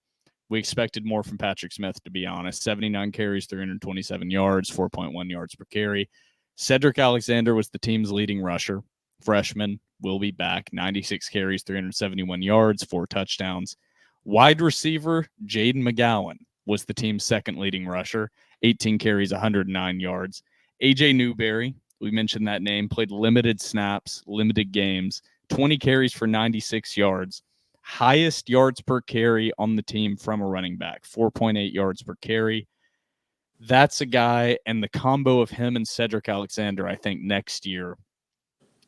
We expected more from Patrick Smith, to be honest. 79 carries, 327 yards, 4.1 yards per carry. Cedric Alexander was the team's leading rusher. Freshman will be back. 96 carries, 371 yards, 4 touchdowns. Wide receiver Jaden McGowan was the team's second leading rusher. 18 carries, 109 yards. AJ Newberry, we mentioned that name, played limited snaps, limited games, 20 carries for 96 yards. Highest yards per carry on the team from a running back, 4.8 yards per carry. That's a guy, and the combo of him and Cedric Alexander, I think next year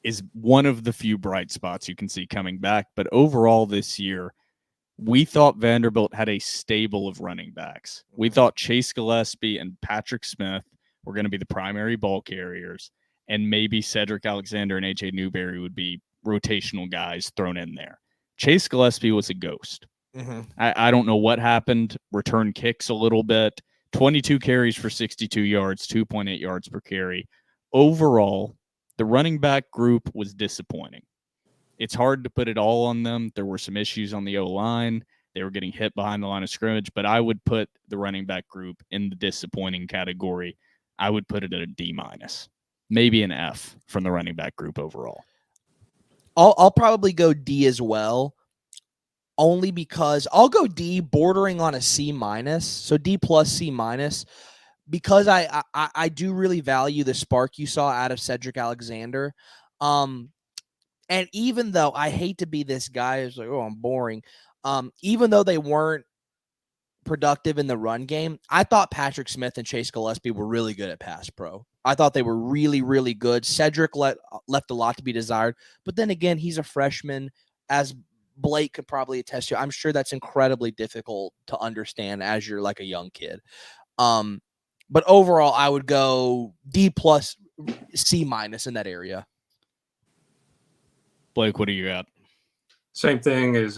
is one of the few bright spots you can see coming back. But overall this year, we thought Vanderbilt had a stable of running backs. We thought Chase Gillespie and Patrick Smith were going to be the primary ball carriers, and maybe Cedric Alexander and AJ Newberry would be rotational guys thrown in there. Chase Gillespie was a ghost. Mm-hmm. I don't know what happened. Return kicks a little bit. 22 carries for 62 yards, 2.8 yards per carry. Overall, the running back group was disappointing. It's hard to put it all on them. There were some issues on the O-line. They were getting hit behind the line of scrimmage, but I would put the running back group in the disappointing category. I would put it at a D-, maybe an F from the running back group overall. I'll probably go D as well, only because I'll go D bordering on a C-, so D plus C-, because I do really value the spark you saw out of Cedric Alexander. And even though I hate to be this guy who's like, oh, I'm boring. Even though they weren't productive in the run game, I thought Patrick Smith and Chase Gillespie were really good at pass pro. I thought they were really, really good. Cedric left a lot to be desired. But then again, he's a freshman. As Blake could probably attest to, I'm sure that's incredibly difficult to understand as you're like a young kid. But overall, I would go D plus C- in that area. Blake, what do you got? Same thing as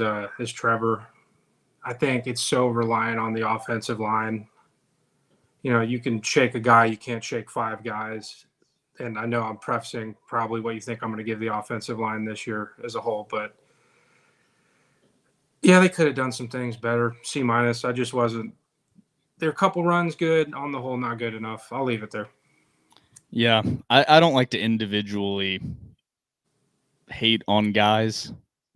Trevor. I think it's so reliant on the offensive line. You know, you can shake a guy, you can't shake 5 guys. And I know I'm prefacing probably what you think I'm going to give the offensive line this year as a whole, but yeah, they could have done some things better. C-. I just wasn't. There are a couple runs good. On the whole, not good enough. I'll leave it there. Yeah, I don't like to individually hate on guys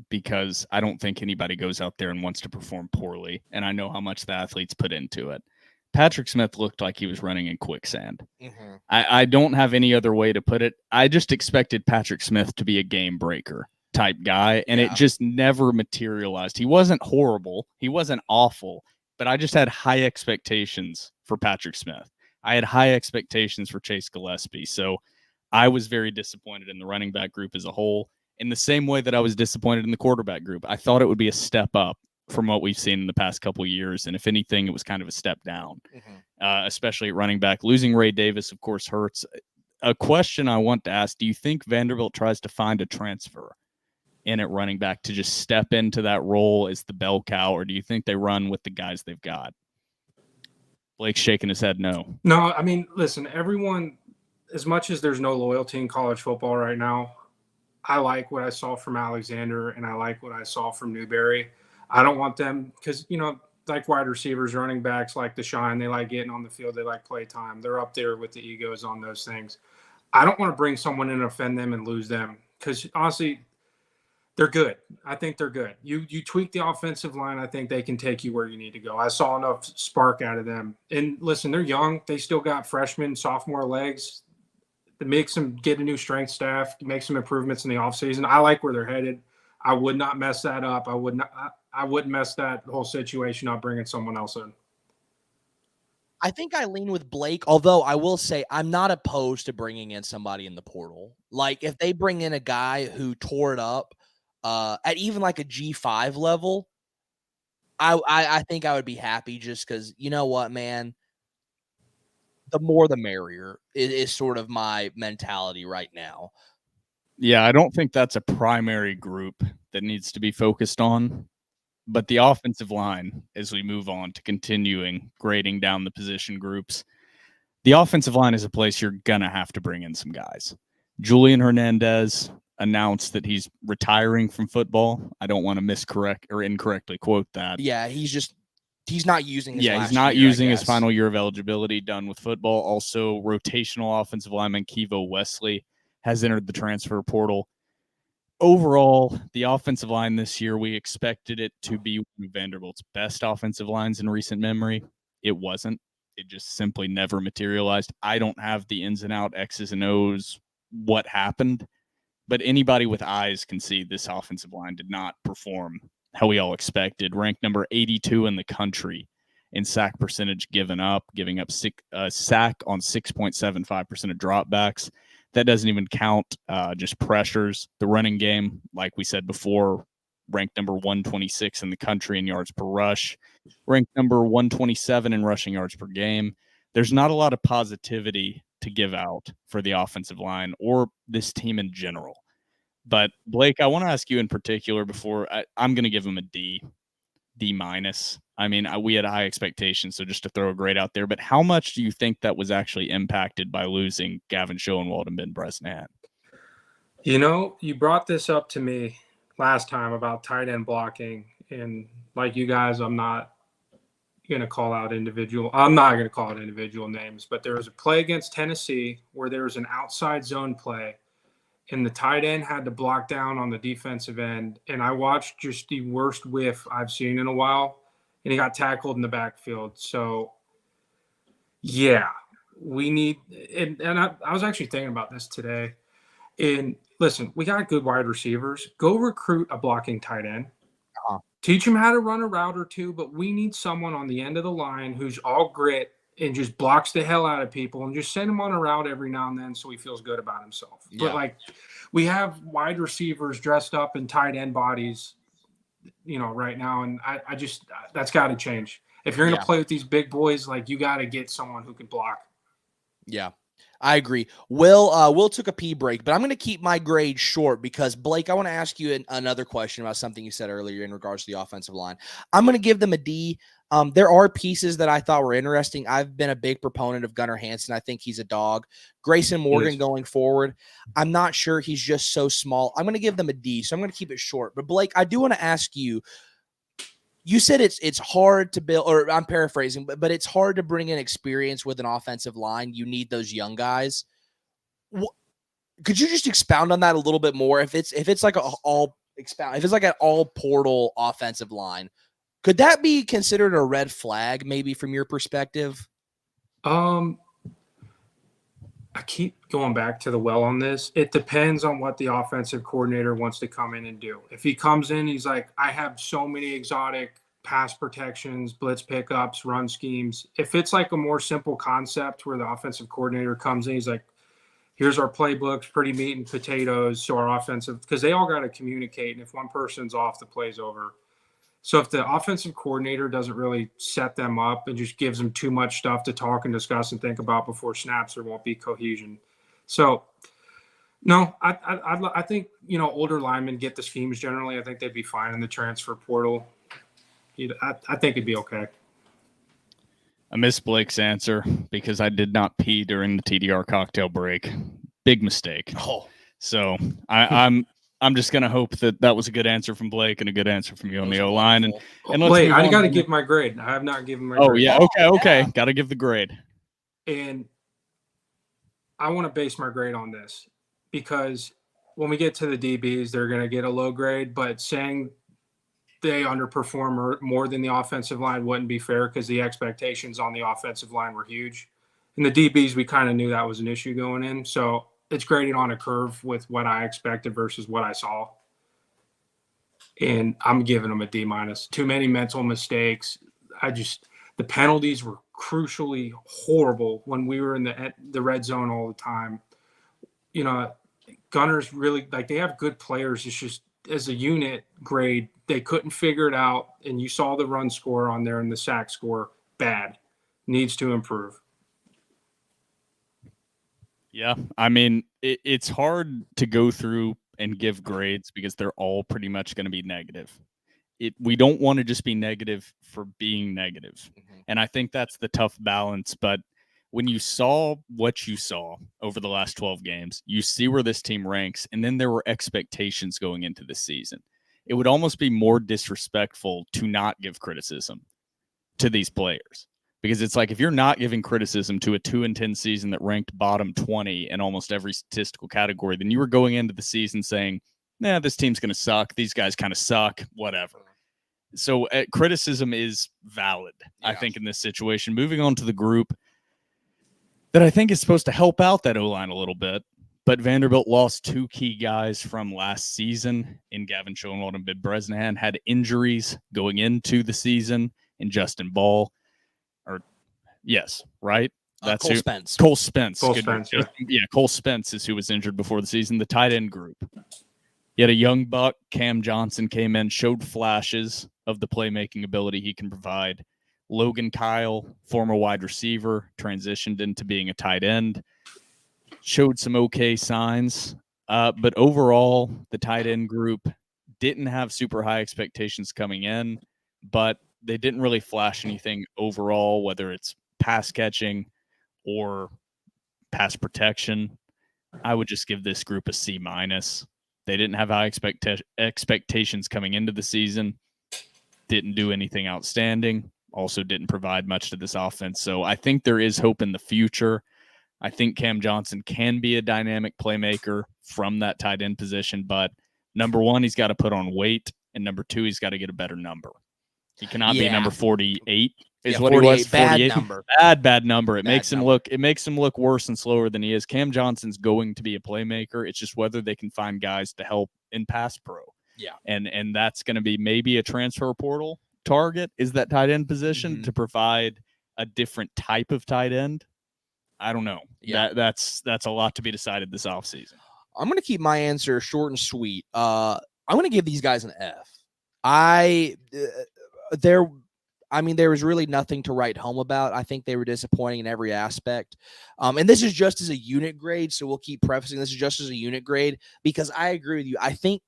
because I don't think anybody goes out there and wants to perform poorly. And I know how much the athletes put into it. Patrick Smith looked like he was running in quicksand. Mm-hmm. I don't have any other way to put it. I just expected Patrick Smith to be a game breaker type guy, and it just never materialized. He wasn't horrible. He wasn't awful, but I just had high expectations for Patrick Smith. I had high expectations for Chase Gillespie. So I was very disappointed in the running back group as a whole. in the same way that I was disappointed in the quarterback group. I thought it would be a step up from what we've seen in the past couple of years. And if anything, it was kind of a step down, especially at running back. Losing Ray Davis, of course, hurts. A question I want to ask, do you think Vanderbilt tries to find a transfer in at running back to just step into that role as the bell cow, or do you think they run with the guys they've got? Blake's shaking his head no. No, I mean, listen, everyone, as much as there's no loyalty in college football right now, I like what I saw from Alexander and I like what I saw from Newberry. I don't want them because, like wide receivers, running backs like to shine. They like getting on the field. They like play time. They're up there with the egos on those things. I don't want to bring someone in and offend them and lose them because, honestly, they're good. I think they're good. You tweak the offensive line, I think they can take you where you need to go. I saw enough spark out of them. And listen, they're young. They still got freshman, sophomore legs. It makes them get a new strength staff, make some improvements in the offseason. I like where they're headed. I would not mess that up. I wouldn't mess that whole situation up bringing someone else in. I think I lean with Blake, although I will say I'm not opposed to bringing in somebody in the portal. Like if they bring in a guy who tore it up at even like a G5 level, I think I would be happy just because, you know what, man, the more the merrier is sort of my mentality right now. Yeah, I don't think that's a primary group that needs to be focused on. But the offensive line, as we move on to continuing grading down the position groups, the offensive line is a place you're going to have to bring in some guys. Julian Hernandez announced that he's retiring from football. I don't want to miscorrect or incorrectly quote that. Yeah, he's not using his he's not using his final year of eligibility, done with football. Also, rotational offensive lineman Kevo Wesley has entered the transfer portal. Overall, the offensive line this year, we expected it to be one of Vanderbilt's best offensive lines in recent memory. It wasn't. It just simply never materialized. I don't have the ins and outs, X's and O's, what happened, but anybody with eyes can see this offensive line did not perform how we all expected. Ranked number 82 in the country in sack percentage given up, giving up sack on 6.75% of dropbacks. That doesn't even count just pressures. The running game, like we said before, ranked number 126 in the country in yards per rush, ranked number 127 in rushing yards per game. There's not a lot of positivity to give out for the offensive line or this team in general. But Blake, I want to ask you in particular before I'm going to give him a D minus. I mean, we had high expectations, so just to throw a grade out there. But how much do you think that was actually impacted by losing Gavin Schoenwald and Ben Bresnan? You brought this up to me last time about tight end blocking, and like you guys, I'm not going to call out individual names, but there was a play against Tennessee where there was an outside zone play, and the tight end had to block down on the defensive end, and I watched just the worst whiff I've seen in a while. And he got tackled in the backfield. So, yeah, we need – and I was actually thinking about this today. And, listen, we got good wide receivers. Go recruit a blocking tight end. Teach him how to run a route or two, but we need someone on the end of the line who's all grit and just blocks the hell out of people and just send him on a route every now and then so he feels good about himself. Yeah. But, we have wide receivers dressed up in tight end bodies – right now. And I just, that's got to change. If you're going to play with these big boys, you got to get someone who can block. Yeah, I agree. Will took a pee break, but I'm going to keep my grade short because Blake, I want to ask you another question about something you said earlier in regards to the offensive line. I'm going to give them a D. There are pieces that I thought were interesting. I've been a big proponent of Gunnar Hansen. I think he's a dog. Grayson Morgan going forward, I'm not sure. He's just so small. I'm going to give them a D, so I'm going to keep it short. But Blake, I do want to ask you, you said it's hard to build, or I'm paraphrasing, but it's hard to bring in experience with an offensive line. You need those young guys. Could you just expound on that a little bit more? If it's like an all portal offensive line, could that be considered a red flag, maybe from your perspective? I keep going back to the well on this. It depends on what the offensive coordinator wants to come in and do. If he comes in, he's like, I have so many exotic pass protections, blitz pickups, run schemes. If it's like a more simple concept where the offensive coordinator comes in, he's like, here's our playbooks, pretty meat and potatoes. So our offensive, because they all got to communicate. And if one person's off, the play's over. So if the offensive coordinator doesn't really set them up and just gives them too much stuff to talk and discuss and think about before snaps, there won't be cohesion. So, no, I think, older linemen get the schemes generally. I think they'd be fine in the transfer portal. I think it'd be okay. I missed Blake's answer because I did not pee during the TDR cocktail break. Big mistake. Oh, so I'm just gonna hope that was a good answer from Blake and a good answer from you on the O line. And Blake, I got to give my grade. I have not given my grade. Oh yeah, okay. Got to give the grade. And I want to base my grade on this because when we get to the DBs, they're going to get a low grade. But saying they underperform more than the offensive line wouldn't be fair because the expectations on the offensive line were huge. And the DBs, we kind of knew that was an issue going in. So it's graded on a curve with what I expected versus what I saw. And I'm giving them a D-. Too many mental mistakes. The penalties were crucially horrible when we were in the red zone all the time. Gunners really, they have good players. It's just as a unit grade, they couldn't figure it out. And you saw the run score on there and the sack score, bad. Needs to improve. Yeah, I mean, it's hard to go through and give grades because they're all pretty much going to be negative. We don't want to just be negative for being negative. Mm-hmm. And I think that's the tough balance. But when you saw what you saw over the last 12 games, you see where this team ranks, and then there were expectations going into the season. It would almost be more disrespectful to not give criticism to these players. Because it's like if you're not giving criticism to a 2-10 season that ranked bottom 20 in almost every statistical category, then you were going into the season saying, this team's going to suck. These guys kind of suck, whatever. So criticism is valid, I think, in this situation. Moving on to the group that I think is supposed to help out that O-line a little bit, but Vanderbilt lost 2 key guys from last season in Gavin Schoenwald and Bid Bresnahan, had injuries going into the season in Justin Ball. Yes, right? That's Cole Spence. Cole Spence. Spence, yeah, Cole Spence is who was injured before the season. The tight end group. You had a young buck, Cam Johnson, came in, showed flashes of the playmaking ability he can provide. Logan Kyle, former wide receiver, transitioned into being a tight end, showed some okay signs. But overall, the tight end group didn't have super high expectations coming in, but they didn't really flash anything overall, whether it's pass catching or pass protection. I would just give this group a C-. They didn't have high expectations coming into the season, didn't do anything outstanding, also didn't provide much to this offense. So I think there is hope in the future. I think Cam Johnson can be a dynamic playmaker from that tight end position, but number one, he's got to put on weight, and number two, he's got to get a better number. He cannot be number 48 is what he was. 48. Bad number. It makes him look worse and slower than he is. Cam Johnson's going to be a playmaker. It's just whether they can find guys to help in pass pro. Yeah. And that's going to be maybe a transfer portal target is that tight end position to provide a different type of tight end. I don't know. Yeah. That's a lot to be decided this offseason. I'm going to keep my answer short and sweet. I'm going to give these guys an F. There was really nothing to write home about. I think they were disappointing in every aspect. And this is just as a unit grade, so we'll keep prefacing this is just as a unit grade because I agree with you. I think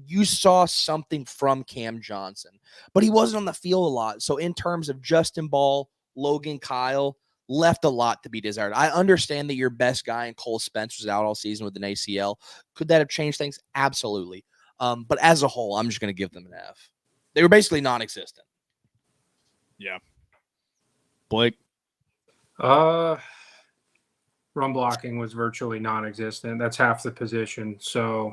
you saw something from Cam Johnson, but he wasn't on the field a lot. So in terms of Justin Ball, Logan Kyle, left a lot to be desired. I understand that your best guy in Cole Spence was out all season with an ACL. Could that have changed things? Absolutely. But as a whole, I'm just going to give them an F. They were basically non-existent. Yeah. Blake? Run blocking was virtually non-existent. That's half the position. So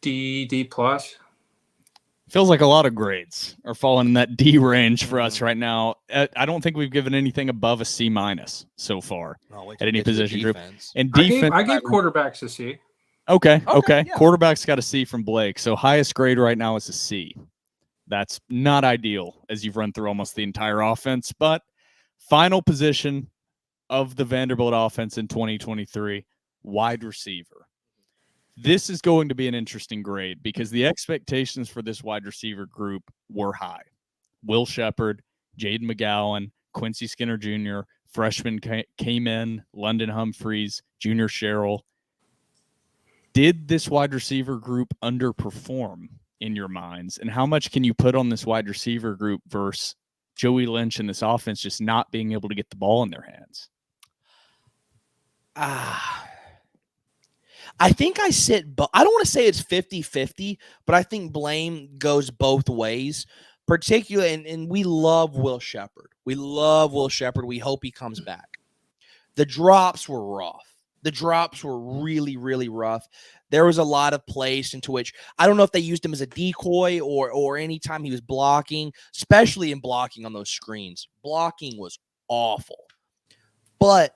D plus. Feels like a lot of grades are falling in that D range for us right now. I don't think we've given anything above a C- so far at any position group. And defense, I gave quarterbacks a C. Okay. Yeah. Quarterback's got a C from Blake. So highest grade right now is a C. That's not ideal as you've run through almost the entire offense. But final position of the Vanderbilt offense in 2023, wide receiver. This is going to be an interesting grade because the expectations for this wide receiver group were high. Will Shepherd, Jaden McGowan, Quincy Skinner Jr., freshman came in, London Humphreys, Junior Sherrill. Did this wide receiver group underperform in your minds? And how much can you put on this wide receiver group versus Joey Lynch and this offense just not being able to get the ball in their hands? I think I I don't want to say it's 50-50, but I think blame goes both ways, particularly, and we love Will Shepherd. We love Will Shepherd. We hope he comes back. The drops were rough. The drops were really, really rough. There was a lot of plays into which I don't know if they used him as a decoy or anytime he was blocking, especially in blocking on those screens. Blocking was awful. But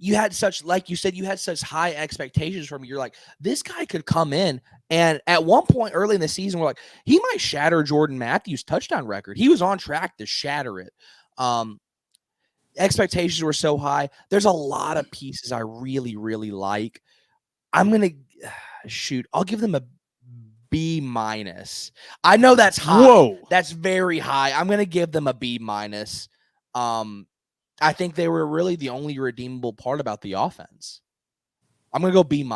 you had such, like you said, you had such high expectations from him. You're like, this guy could come in. And at one point early in the season, we're like, he might shatter Jordan Matthews' touchdown record. He was on track to shatter it. Expectations were so high. There's a lot of pieces I really, really like. I'm going to I'll give them a B-. I know that's high. Whoa. That's very high. I'm going to give them a B-. I think they were really the only redeemable part about the offense. I'm going to go B-.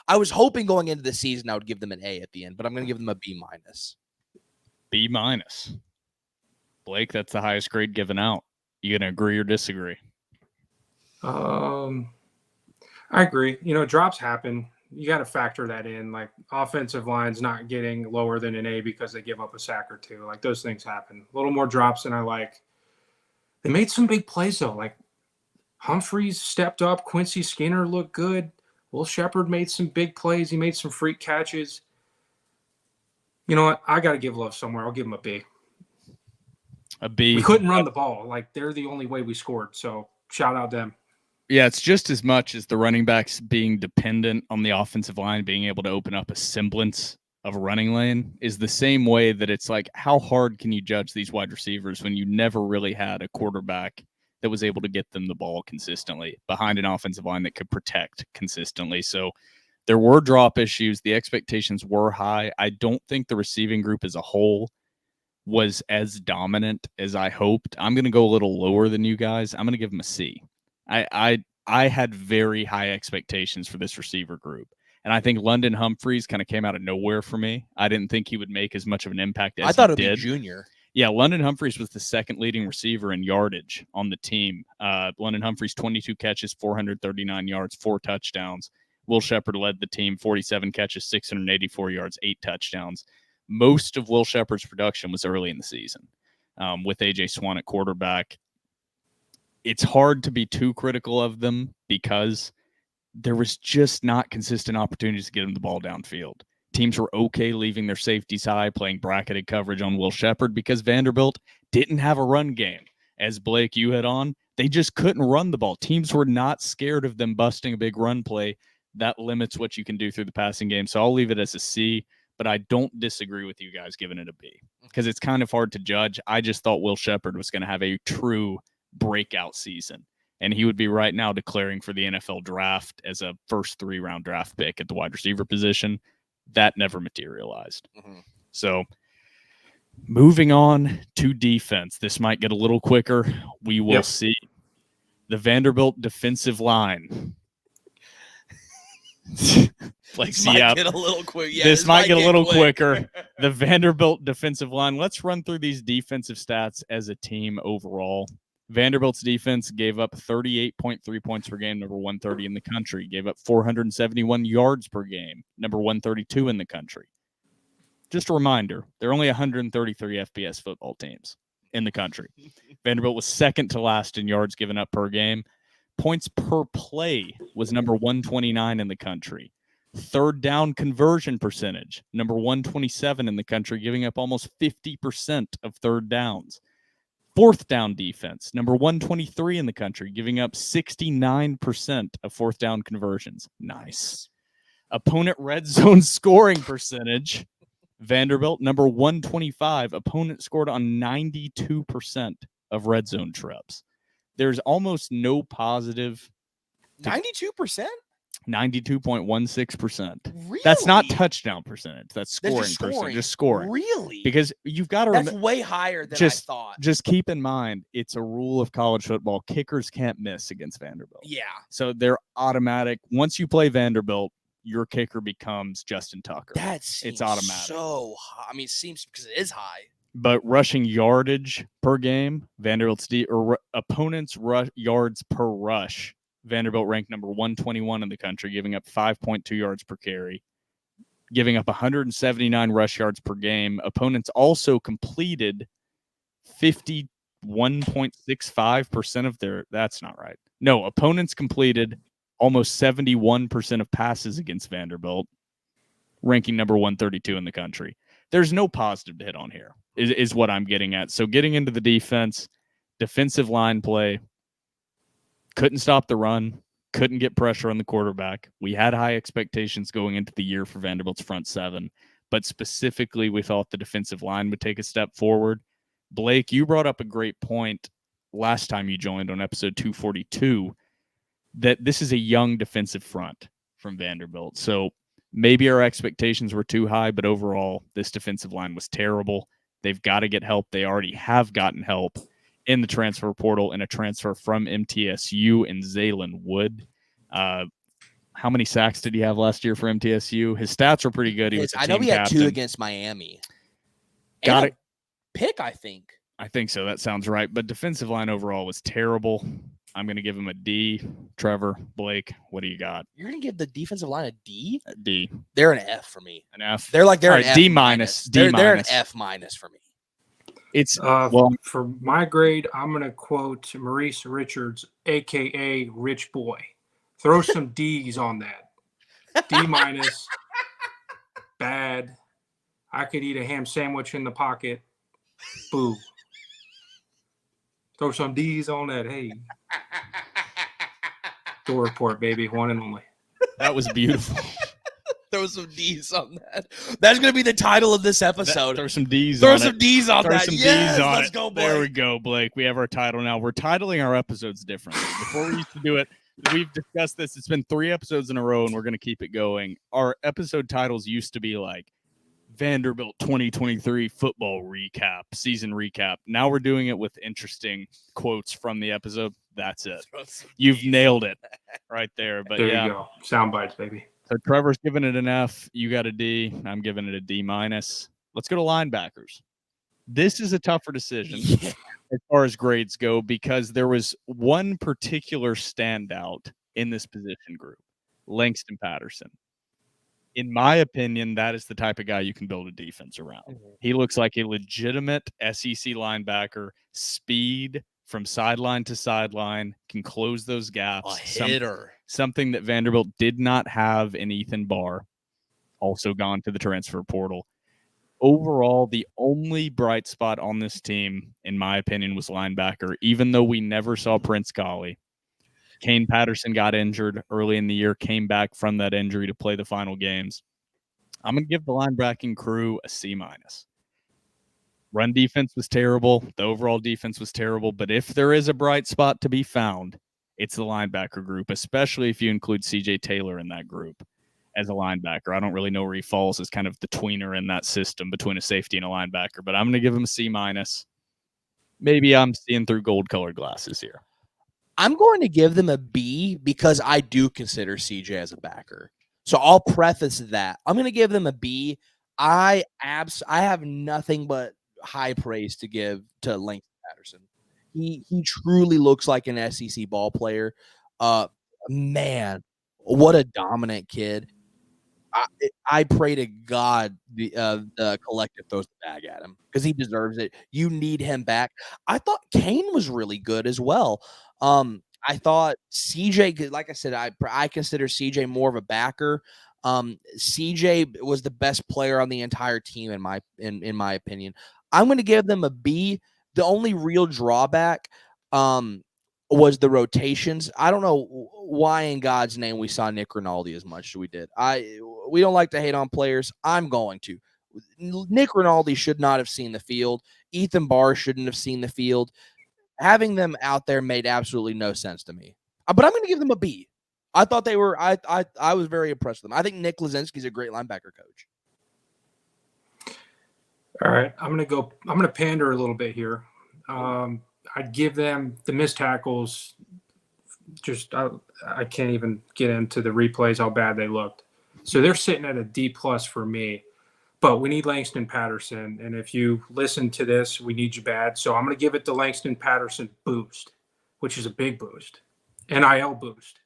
I was hoping going into the season I would give them an A at the end, but I'm going to give them a B-. B-. Blake, that's the highest grade given out. You going to agree or disagree? I agree. Drops happen. You got to factor that in. Like, offensive line's not getting lower than an A because they give up a sack or two. Like, those things happen. A little more drops than I like. They made some big plays, though. Like, Humphreys stepped up. Quincy Skinner looked good. Will Shepherd made some big plays. He made some freak catches. You know what? I got to give love somewhere. I'll give him a B. A B. We couldn't run the ball. Like, they're the only way we scored. So, shout out them. Yeah, it's just as much as the running backs being dependent on the offensive line being able to open up a semblance of a running lane is the same way that it's like, how hard can you judge these wide receivers when you never really had a quarterback that was able to get them the ball consistently behind an offensive line that could protect consistently? So there were drop issues. The expectations were high. I don't think the receiving group as a whole was as dominant as I hoped. I'm going to go a little lower than you guys. I'm going to give them a C. I had very high expectations for this receiver group. And I think London Humphreys kind of came out of nowhere for me. I didn't think he would make as much of an impact as he did. I thought it would be Junior. Yeah, London Humphreys was the second leading receiver in yardage on the team. London Humphreys, 22 catches, 439 yards, 4 touchdowns. Will Shepherd led the team, 47 catches, 684 yards, 8 touchdowns. Most of Will Shepherd's production was early in the season with A.J. Swan at quarterback. It's hard to be too critical of them because there was just not consistent opportunities to get him the ball downfield. Teams were okay leaving their safeties high, playing bracketed coverage on Will Shepherd because Vanderbilt didn't have a run game. As Blake, you hit on, they just couldn't run the ball. Teams were not scared of them busting a big run play. That limits what you can do through the passing game. So I'll leave it as a C, but I don't disagree with you guys giving it a B because it's kind of hard to judge. I just thought Will Shepherd was going to have a true breakout season. And he would be right now declaring for the NFL draft as a first 3-round draft pick at the wide receiver position. That never materialized. Mm-hmm. So moving on to defense. This might get a little quicker. We will see. The Vanderbilt defensive line. This might get a little quick. Yeah, this might get a little quicker. The Vanderbilt defensive line. Let's run through these defensive stats as a team overall. Vanderbilt's defense gave up 38.3 points per game, number 130 in the country. Gave up 471 yards per game, number 132 in the country. Just a reminder, there are only 133 FBS football teams in the country. Vanderbilt was second to last in yards given up per game. Points per play was number 129 in the country. Third down conversion percentage, number 127 in the country, giving up almost 50% of third downs. Fourth down defense, number 123 in the country, giving up 69% of fourth down conversions. Nice. Opponent red zone scoring percentage, Vanderbilt, number 125. Opponent scored on 92% of red zone trips. there's almost no positive. 92%? 92.16%. Really? That's not touchdown percentage. That's That's scoring just percentage. Just scoring. Really? Because you've got to That's remember. way higher than I thought. Just keep in mind, it's a rule of college football. Kickers can't miss against Vanderbilt. Yeah. So they're automatic. Once you play Vanderbilt, your kicker becomes Justin Tucker. It's automatic. So high. I mean, it seems because it is high. But rushing yardage per game, Vanderbilt's opponents' yards per rush. Vanderbilt ranked number 121 in the country, giving up 5.2 yards per carry, giving up 179 rush yards per game. Opponents also completed 51.65% of their – that's not right. No, opponents completed almost 71% of passes against Vanderbilt, ranking number 132 in the country. There's no positive to hit on here, is what I'm getting at. So getting into the defense, defensive line play, couldn't stop the run, couldn't get pressure on the quarterback. We had high expectations going into the year for Vanderbilt's front seven, but specifically we thought the defensive line would take a step forward. Blake, you brought up a great point last time you joined on episode 242 that this is a young defensive front from Vanderbilt. So maybe our expectations were too high, but overall this defensive line was terrible. They've got to get help. They already have gotten help in the transfer portal and a transfer from MTSU in Zaylen Wood. How many sacks did he have last year for MTSU? His stats were pretty good. He was I know he had 2 against Miami. Got it. Pick, I think. I think so. That sounds right. But defensive line overall was terrible. I'm going to give him a D. Trevor, Blake, what do you got? You're going to give the defensive line a D? A D. They're an F for me. An F? They're an F D minus. They're an F minus for me. It's for my grade, I'm going to quote Maurice Richards, a.k.a. Rich Boy. Throw some D's on that. D minus, bad. I could eat a ham sandwich in the pocket. Boo. Throw some D's on that. Hey. Door report, baby. One and only. That was beautiful. Throw some D's on that. That's going to be the title of this episode. Throw some D's Throw on some it. D's on Throw that. some Yes, D's on let's it. go, Blake. There we go, Blake. We have our title now. We're titling our episodes differently. Before we used to do it, we've discussed this. It's been 3 episodes in a row, and we're going to keep it going. Our episode titles used to be like Vanderbilt 2023 football recap, season recap. Now we're doing it with interesting quotes from the episode. That's it. You've nailed it right there. But there yeah. you go. Sound bites, baby. So Trevor's giving it an F. You got a D. I'm giving it a D minus. Let's go to linebackers. This is a tougher decision as far as grades go because there was one particular standout in this position group, Langston Patterson. In my opinion, that is the type of guy you can build a defense around. He looks like a legitimate SEC linebacker, speed from sideline to sideline, can close those gaps. A hitter. Something that Vanderbilt did not have in Ethan Barr, also gone to the transfer portal. Overall, the only bright spot on this team, in my opinion, was linebacker, even though we never saw Prince Colley. Kane Patterson got injured early in the year, came back from that injury to play the final games. I'm going to give the linebacking crew a C minus. Run defense was terrible. The overall defense was terrible. But if there is a bright spot to be found, it's the linebacker group, especially if you include C.J. Taylor in that group as a linebacker. I don't really know where he falls as kind of the tweener in that system between a safety and a linebacker, but I'm going to give him a C minus. Maybe I'm seeing through gold-colored glasses here. I'm going to give them a B because I do consider CJ as a backer. So I'll preface that. I'm going to give them a B. I have nothing but high praise to give to Langston Patterson. He truly looks like an SEC ball player. Man, what a dominant kid. I pray to God the collective throws the bag at him because he deserves it. You need him back. I thought Kane was really good as well. I thought CJ, like I said, I consider CJ more of a backer. CJ was the best player on the entire team in my opinion. I'm going to give them a B. The only real drawback was the rotations. I don't know why in God's name we saw Nick Rinaldi as much as we did. We don't like to hate on players. I'm going to. Nick Rinaldi should not have seen the field. Ethan Barr shouldn't have seen the field. having them out there made absolutely no sense to me. But I'm going to give them a B. I thought they were. I was very impressed with them. I think Nick Lazinski's a great linebacker coach. All right, I'm gonna pander a little bit here. I'd give them the missed tackles. Just I can't even get into the replays how bad they looked. So they're sitting at a D+ for me. But we need Langston Patterson, and if you listen to this, we need you bad. So I'm gonna give it the Langston Patterson boost, which is a big boost, NIL boost.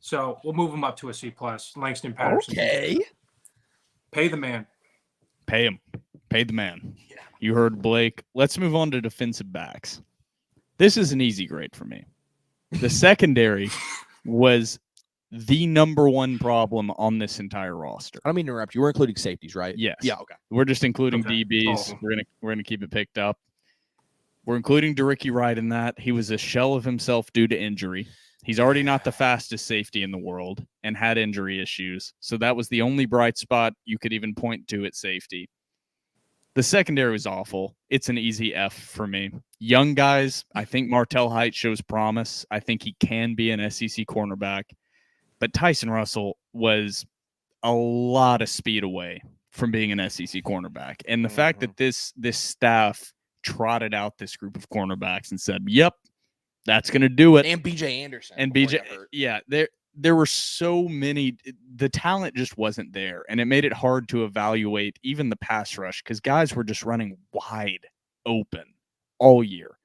So we'll move him up to a C+. Langston Patterson. Okay. Pay the man. Pay him. Pay the man. Yeah. You heard Blake. Let's move on to defensive backs. This is an easy grade for me. The secondary was the number one problem on this entire roster. I don't mean to interrupt you. We're including safeties, right? Yes. Yeah. Okay. We're just including Okay. DBs. Oh. We're gonna keep it picked up. We're including DeRicky Wright in that. He was a shell of himself due to injury. He's already not the fastest safety in the world and had injury issues. So that was the only bright spot you could even point to at safety. The secondary was awful. It's an easy F for me. Young guys, I think Martell Height shows promise. I think he can be an SEC cornerback. But Tyson Russell was a lot of speed away from being an SEC cornerback. And the fact that this staff trotted out this group of cornerbacks and said, yep, that's going to do it. And BJ Anderson. And BJ, yeah, there were so many. The talent just wasn't there, and it made it hard to evaluate even the pass rush because guys were just running wide open all year.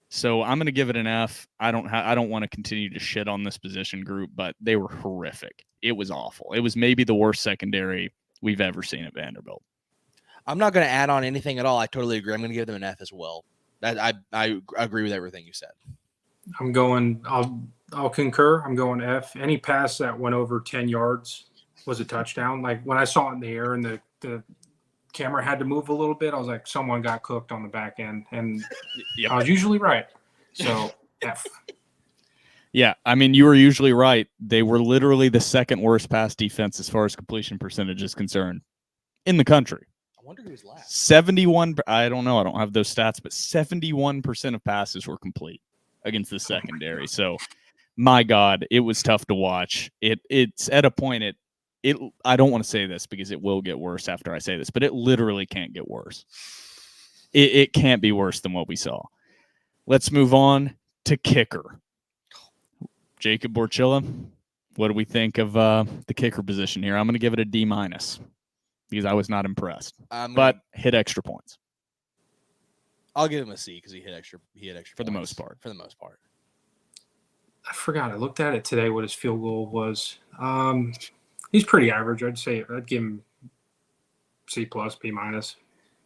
So I'm going to give it an F. I don't want to continue to shit on this position group, but they were horrific. It was awful. It was maybe the worst secondary we've ever seen at Vanderbilt. I'm not going to add on anything at all. I totally agree. I'm going to give them an F as well. I agree with everything you said. I'll concur. I'm going F. Any pass that went over 10 yards was a touchdown. Like when I saw it in the air and the camera had to move a little bit, I was like, someone got cooked on the back end. And Yep. I was usually right. So F. Yeah, I mean, you were usually right. They were literally the second worst pass defense as far as completion percentage is concerned in the country. I wonder who was last. 71, I don't know. I don't have those stats, but 71% of passes were complete against the secondary. So, my God, it was tough to watch. It's at a point, I don't want to say this because it will get worse after I say this, but it literally can't get worse. It can't be worse than what we saw. Let's move on to kicker. Jacob Borchilla, what do we think of the kicker position here? I'm going to give it a D- because I was not impressed, but hit extra points. I'll give him a C because he hit extra. For the most part. For the most part. I forgot. I looked at it today what his field goal was. He's pretty average. I'd give him C+, B-.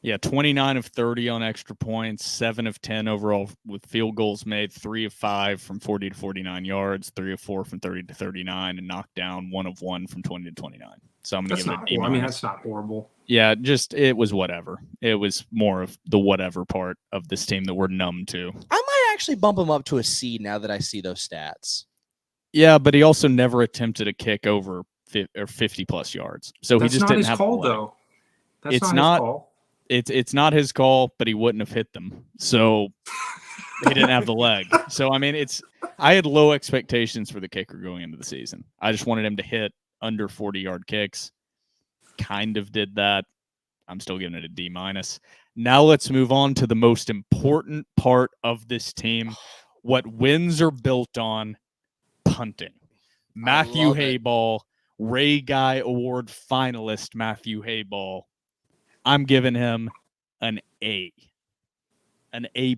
Yeah, 29 of 30 on extra points, 7 of 10 overall with field goals made, 3 of 5 from 40 to 49 yards, 3 of 4 from 30 to 39, and knocked down 1 of 1 from 20 to 29. So I'm going to give it a D-. I mean, that's not horrible. Yeah, just it was whatever. It was more of the whatever part of this team that we're numb to. I might actually bump him up to a C now that I see those stats. Yeah, but he also never attempted a kick over 50-plus yards. So That's he just not didn't his have call, the leg. though. That's It's not not- his call. It's not his call, but he wouldn't have hit them. So he didn't have the leg. So, I mean, I had low expectations for the kicker going into the season. I just wanted him to hit under 40-yard kicks. Kind of did that. I'm still giving it a D-. Now let's move on to the most important part of this team. What wins are built on: punting. Matthew love it. Hayball, Ray Guy Award finalist Matthew Hayball. I'm giving him an A. An A+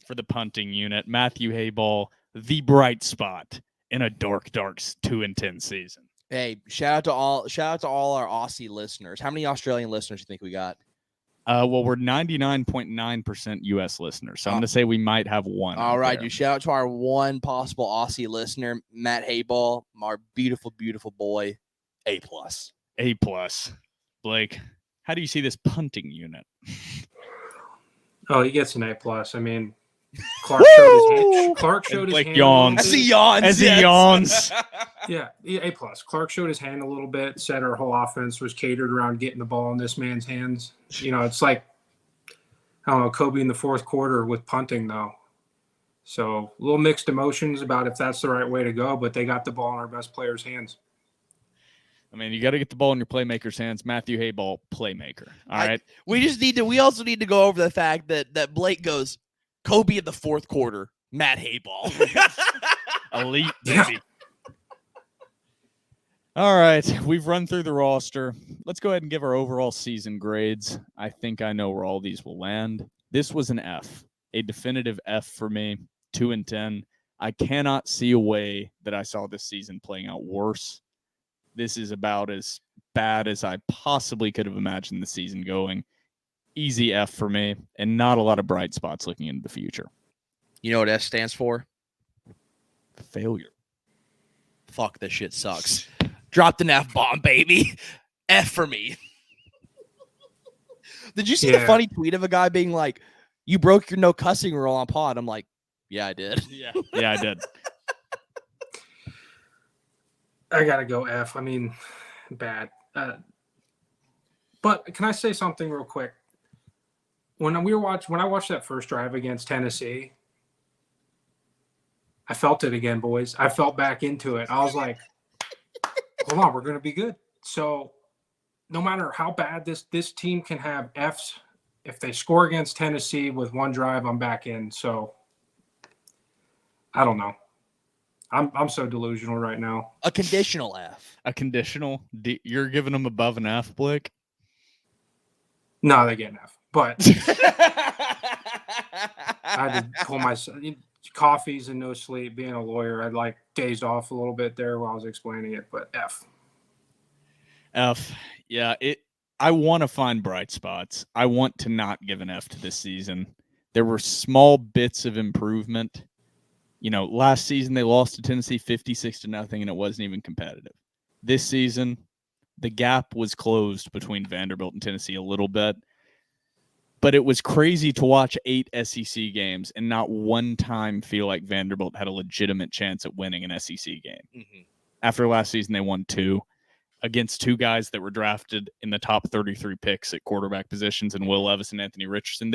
for the punting unit. Matthew Hayball, the bright spot in a dark 2-10 season. Hey, shout out to all our Aussie listeners. How many Australian listeners do you think we got? Well, we're 99.9% U.S. listeners, so I'm going to say we might have one. All right, there. dude. Shout out to our one possible Aussie listener, Matt Hayball, our beautiful, beautiful boy. A+. A+. Blake, how do you see this punting unit? Oh, he gets an A+. I mean, Clark showed his hand. Yawns. As he yawns. As he yes. yawns. Yeah, A+. Clark showed his hand a little bit, said our whole offense was catered around getting the ball in this man's hands. You know, it's like, I don't know, Kobe in the fourth quarter with punting, though. So a little mixed emotions about if that's the right way to go, but they got the ball in our best players' hands. I mean, you got to get the ball in your playmaker's hands. Matthew Hayball, playmaker. All right. We also need to go over the fact that Blake goes, Kobe in the fourth quarter, Matt Hayball. Elite, baby. All right. We've run through the roster. Let's go ahead and give our overall season grades. I think I know where all these will land. This was an F, a definitive F for me, 2-10. I cannot see a way that I saw this season playing out worse. This is about as bad as I possibly could have imagined the season going. Easy F for me, and not a lot of bright spots looking into the future. You know what S stands for? Failure. Fuck, this shit sucks. Dropped an F-bomb, baby. F for me. Did you see the funny tweet of a guy being like, you broke your no cussing rule on pod? I'm like, yeah, I did. Yeah, I did. I gotta go F. I mean, bad. But can I say something real quick? When I watched that first drive against Tennessee, I felt it again, boys. I felt back into it. I was like, hold on, we're gonna be good. So no matter how bad this team can have Fs, if they score against Tennessee with one drive, I'm back in. So I don't know. I'm so delusional right now. A conditional F. A conditional? You're giving them above an F, Blake? No, they get an F. But I had to pull myself. Coffees and no sleep. Being a lawyer, I'd like dazed off a little bit there while I was explaining it. But F. F. Yeah. I want to find bright spots. I want to not give an F to this season. There were small bits of improvement. You know, last season they lost to Tennessee 56-0, and it wasn't even competitive. This season, the gap was closed between Vanderbilt and Tennessee a little bit, but it was crazy to watch 8 SEC games and not one time feel like Vanderbilt had a legitimate chance at winning an SEC game. Mm-hmm. After last season, they won 2 against 2 guys that were drafted in the top 33 picks at quarterback positions, and Will Levis and Anthony Richardson.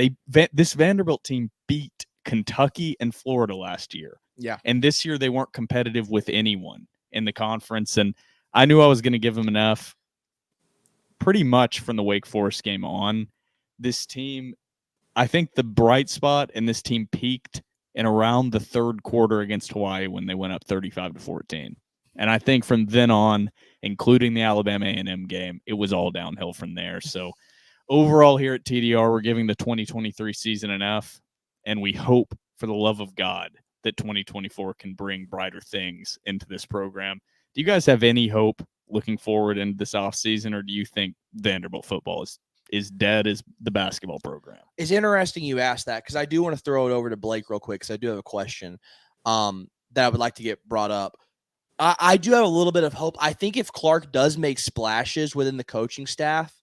This Vanderbilt team beat Kentucky and Florida last year. Yeah. And this year they weren't competitive with anyone in the conference. And I knew I was going to give them an F pretty much from the Wake Forest game on. This team, I think the bright spot in this team peaked in around the third quarter against Hawaii when they went up 35-14. And I think from then on, including the Alabama A&M game, it was all downhill from there. So overall here at TDR, we're giving the 2023 season an F. And we hope, for the love of God, that 2024 can bring brighter things into this program. Do you guys have any hope looking forward into this offseason, or do you think Vanderbilt football is dead as the basketball program? It's interesting you asked that, because I do want to throw it over to Blake real quick, because I do have a question that I would like to get brought up. I do have a little bit of hope. I think if Clark does make splashes within the coaching staff,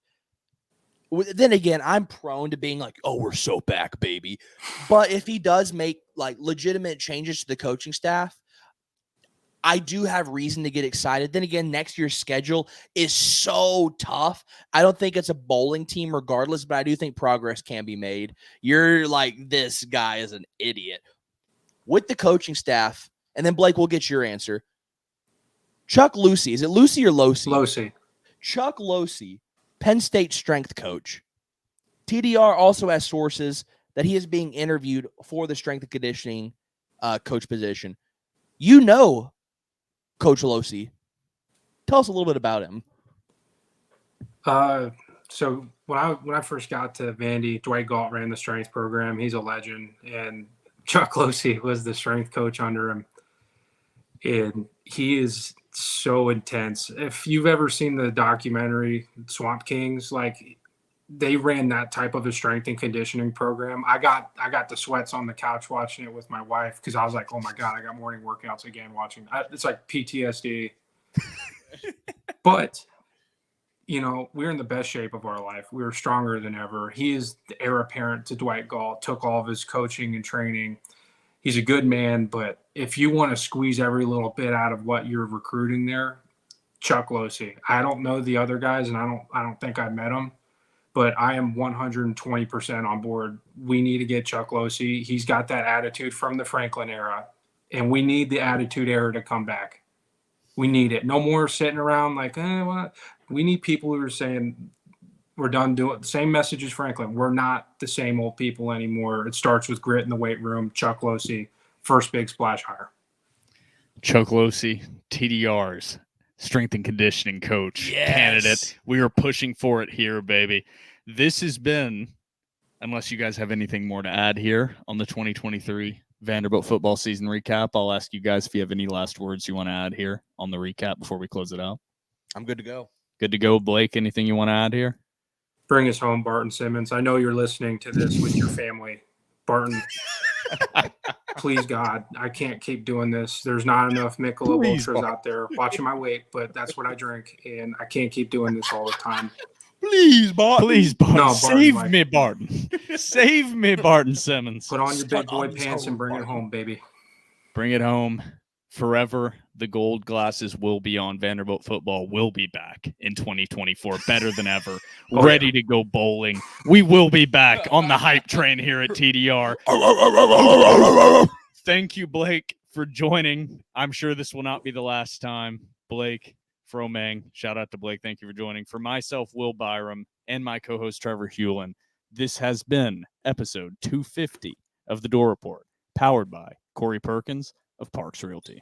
then again, I'm prone to being like, oh, we're so back, baby. But if he does make like legitimate changes to the coaching staff, I do have reason to get excited. Then again, next year's schedule is so tough. I don't think it's a bowling team regardless, but I do think progress can be made. You're like, this guy is an idiot. With the coaching staff, and then Blake, we'll get your answer. Chuck Lucy. Is it Lucy or Losey? Losey. Chuck Losey, Penn State strength coach. TDR also has sources that he is being interviewed for the strength and conditioning coach position. You know Coach Losey. Tell us a little bit about him. So when I first got to Vandy, Dwight Galt ran the strength program. He's a legend, and Chuck Losey was the strength coach under him. And he is so intense. If you've ever seen the documentary Swamp Kings, like they ran that type of a strength and conditioning program. I got the sweats on the couch watching it with my wife, because I was like, oh my God, I got morning workouts again watching. It's like PTSD. But, you know, we're in the best shape of our life. We were stronger than ever. He is the heir apparent to Dwight Galt, took all of his coaching and training. He's a good man, but if you want to squeeze every little bit out of what you're recruiting there, Chuck Losey. I don't know the other guys, and I don't think I met them, but I am 120% on board. We need to get Chuck Losey. He's got that attitude from the Franklin era, and we need the attitude era to come back. We need it. No more sitting around like, what? We need people who are saying, we're done doing the same message as Franklin. We're not the same old people anymore. It starts with grit in the weight room. Chuck Losey, first big splash hire. Chuck Losey, TDR's strength and conditioning coach candidate. We are pushing for it here, baby. This has been, unless you guys have anything more to add here on the 2023 Vanderbilt football season recap, I'll ask you guys if you have any last words you want to add here on the recap before we close it out. I'm good to go. Good to go, Blake. Anything you want to add here? Bring us home, Barton Simmons. I know you're listening to this with your family. Barton, please, God, I can't keep doing this. There's not enough Michelob Ultras out there. Watching my weight, but that's what I drink, and I can't keep doing this all the time. Please, Barton. Please, Barton. No, Barton, Save Mike. me, Barton. Save me, Barton Simmons. Put on your big boy pants and bring Barton. it home, baby. Bring it home. Forever, the gold glasses will be on. Vanderbilt football will be back in 2024, better than ever, ready to go bowling. We will be back on the hype train here at TDR. Thank you, Blake, for joining. I'm sure this will not be the last time. Blake Fromang, shout out to Blake. Thank you for joining. For myself, Will Byrum, and my co-host, Trevor Hulan, this has been episode 250 of The Door Report, powered by Corey Perkins of Parks Realty.